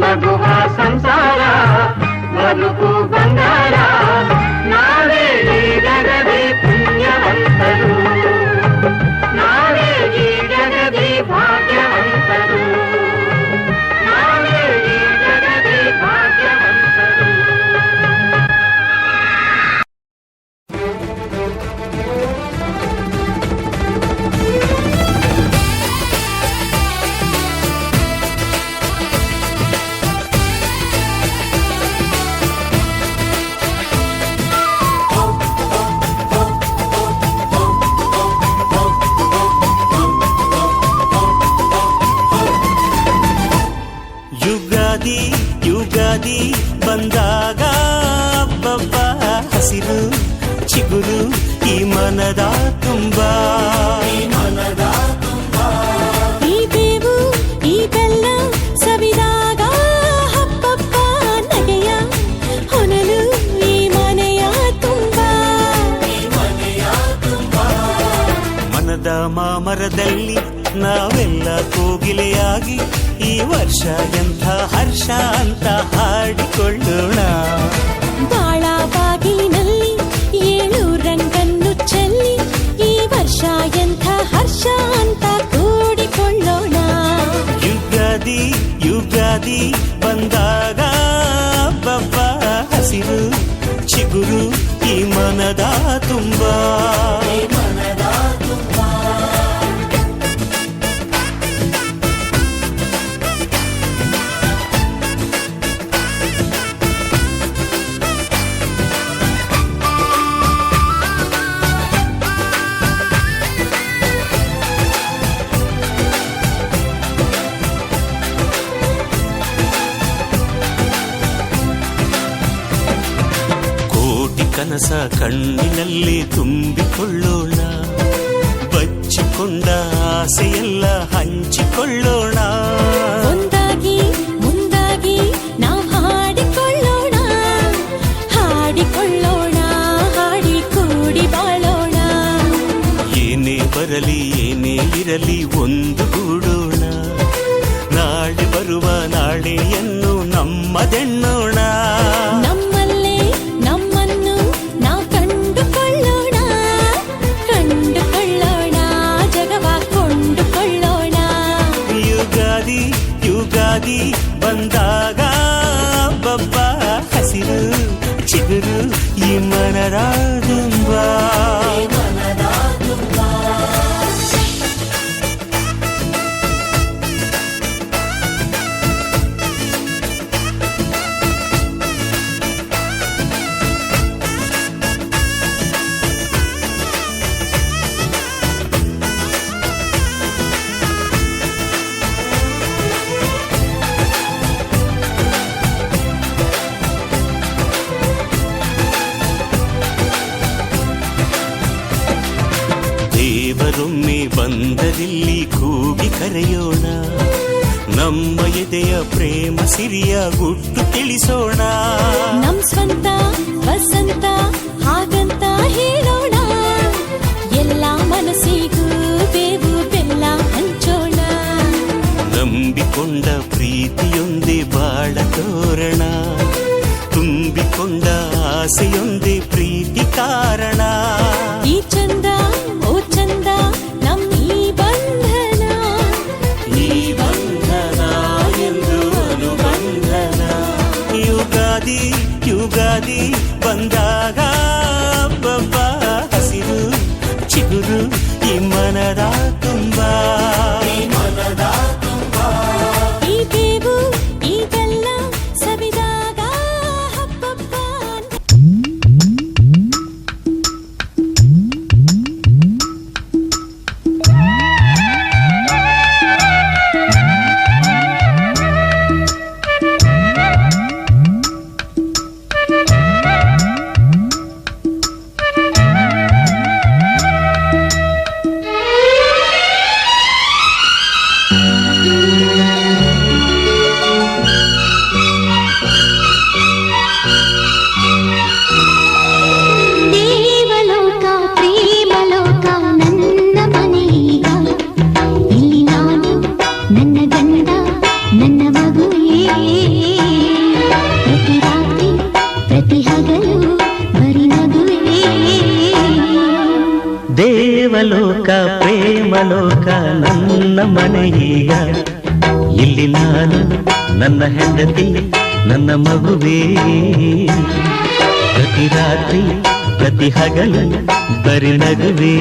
ನಗುವ ಸಂಸಾರ ಬದುಕು ಬಂಗಾರ, ನಾವೇ ಈ ಜಗದಿ ಪುಣ್ಯವಂತರು, ನಾವೇ ಈ ಜಗದಿ ಭಾಗ್ಯವಂತರು, ನಾವೇ ಈ ಜಗದಿ ಭಾಗ್ಯವಂತರು. ಯುಗಾದಿ ಯುಗಾದಿ ಬಂದಾಗ ಹಬ್ಬಬ್ಬ ಹಸಿರು ಚಿಗುರು ಈ ಮನದ ತುಂಬ, ಈ ಬೇವು ಈ ಬೆಲ್ಲ ಸವಿದಾಗ ಹಬ್ಬಬ್ಬ ನಗೆಯ ಹೊನಲು ಈ ಮನೆಯ ತುಂಬ. ಮನದ ಮಾಮರದಲ್ಲಿ ನಾವೆಲ್ಲ ಕೋಗಿಲೆಯಾಗಿ ಈ ವರ್ಷ ಎಂಥ ಹರ್ಷ ಅಂತ ಹಾಡಿಕೊಳ್ಳೋಣ. ಬಾಳ ಬಾಗಿಲಿನಲ್ಲಿ 7 ರಂಗನ್ನು ಚೆಲ್ಲಿ ಈ ವರ್ಷ ಎಂಥ ಹರ್ಷ ಅಂತ ಕೂಡಿಕೊಳ್ಳೋಣ. ಯುಗಾದಿ ಯುಗಾದಿ ಬಂದಾಗ ಹಬ್ಬಬ್ಬ ಹಸಿರು ಚಿಗುರು ಈ ಮನದ ತುಂಬ. ಕನಸ ಕಣ್ಣಿನಲ್ಲಿ ತುಂಬಿಕೊಳ್ಳೋಣ, ಬಚ್ಚಿಕೊಂಡ ಆಸೆಯೆಲ್ಲ ಹಂಚಿಕೊಳ್ಳೋಣ. ಒಂದಾಗಿ ಮುಂದಾಗಿ ನಾವು ಹಾಡಿಕೊಳ್ಳೋಣ, ಹಾಡಿಕೊಳ್ಳೋಣ, ಹಾಡಿಕೊಳ್ಳೋಣ. ಬರಲಿ ಏನೇ ಇರಲಿ ಒಂದು ಗೂಡೋಣ, ನಾಳೆ ಬರುವ ನಾಳೆಯನ್ನು ನಮ್ಮದೆನ್ನೋಣ. ನಮ್ಮಲ್ಲೇ ನಮ್ಮನ್ನು ನಾವು ಕಂಡುಕೊಳ್ಳೋಣ, ಕಂಡುಕೊಳ್ಳೋಣ, ಜಗವ ಕೊಂಡುಕೊಳ್ಳೋಣ. ಯುಗಾದಿ ಯುಗಾದಿ ಬಂದಾಗ ಬಬ್ಬ ಹಸಿರು ಚಿಗುರು ಈ ಮನದ ತುಂಬ. ದೇವರೊಮ್ಮೆ ಬಂದರಿಲ್ಲಿ ಕೂಗಿ ಕರೆಯೋಣ, ನಮ್ಮ ಎದೆಯ ಪ್ರೇಮ ಸಿರಿಯ ಗುಟ್ಟು ತಿಳಿಸೋಣ. ನಮ್ ಸ್ವಂತ ವಸಂತ ಹಾಗಂತ ಹೇಳೋಣ, ಎಲ್ಲ ಮನಸ್ಸಿಗೂ ಬೇವು ಬೆಲ್ಲ ಹಂಚೋಣ. ನಂಬಿಕೊಂಡ ಪ್ರೀತಿಯೊಂದೇ ಬಾಳ ತೋರಣ, ತುಂಬಿಕೊಂಡ ಆಸೆಯೊಂದೇ ಪ್ರೀತಿ ಕಾರಣ. ಈ ಚಂದ ಓ ಚಂದ ನಮ್ ಈ ಬಂಧನ, ಈ ಬಂಧನ ಎಂದು ಅನುಬಂಧನ. ಯುಗಾದಿ ಯುಗಾದಿ ಬಂದಾಗ ಬಬ್ಬ ಹಸಿರು ಚಿಗುರು ಈ ಮನದ ತುಂಬ. ಈ ಬೇವು ಈ ಬೆಲ್ಲ ಸವಿದಾಗ ಹಬ್ಬಬ್ಬ. ದೇವಲೋಕ ಪ್ರೇಮಲೋಕ ನನ್ನ ಮನೆಯೀಗ, ಇಲ್ಲಿ ನಾನು ನನ್ನ ಗಂಡ ನನ್ನ ಮಗುವೇ. ಪ್ರತಿ ರಾತ್ರಿ ಪ್ರತಿ ಹಗಲು ಬರಿ ನಗುವೇ. ದೇವಲೋಕ ಪ್ರೇಮಲೋಕ ನನ್ನ ಮನೆಯೀಗ, ಇಲ್ಲಿ ನಾನು ನನ್ನ ಹೆಂಡತಿ ನನ್ನ ಮಗುವೇ. ಪ್ರತಿ ರಾತ್ರಿ ಪ್ರತಿ ಹಗಲು ಬರಿ ನಗುವೇ.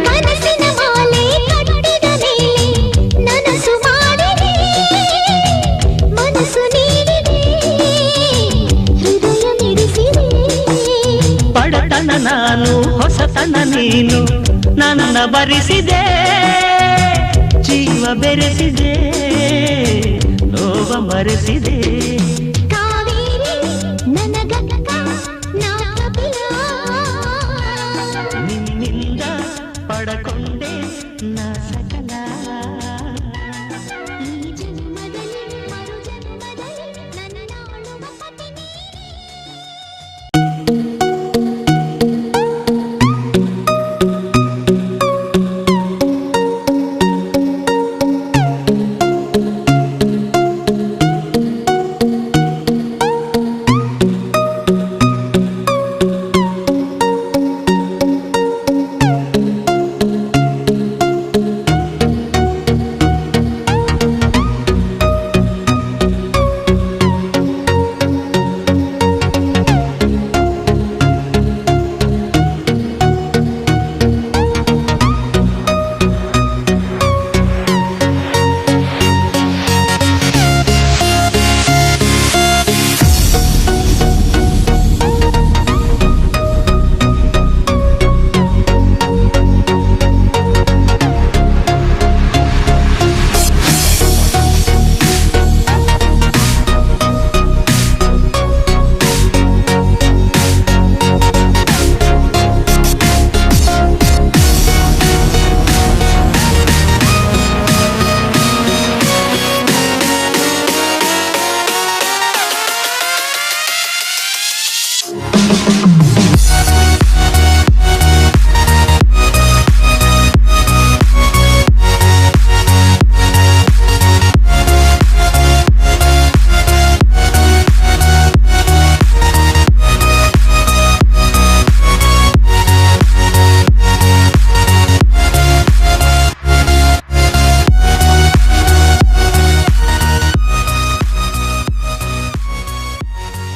ಕನಸಿನ ಮಾಲೆ ಕಟ್ಟಿದ ಮೇಲೆ ನನಸು ಮಾಡಿದೆ, ಮನಸ್ಸು ನೀಡಿದೆ, ಹೃದಯ ಮಿಡಿಸಿದೆ. ಬಡತನ ನಾನು ಹೊಸತನ ನೀನು ನನ್ನ ಬರಿಸಿದೆ, ಜೀವ ಬೆರೆಸಿದೆ ನೋವ ಮರೆಸಿದೆ.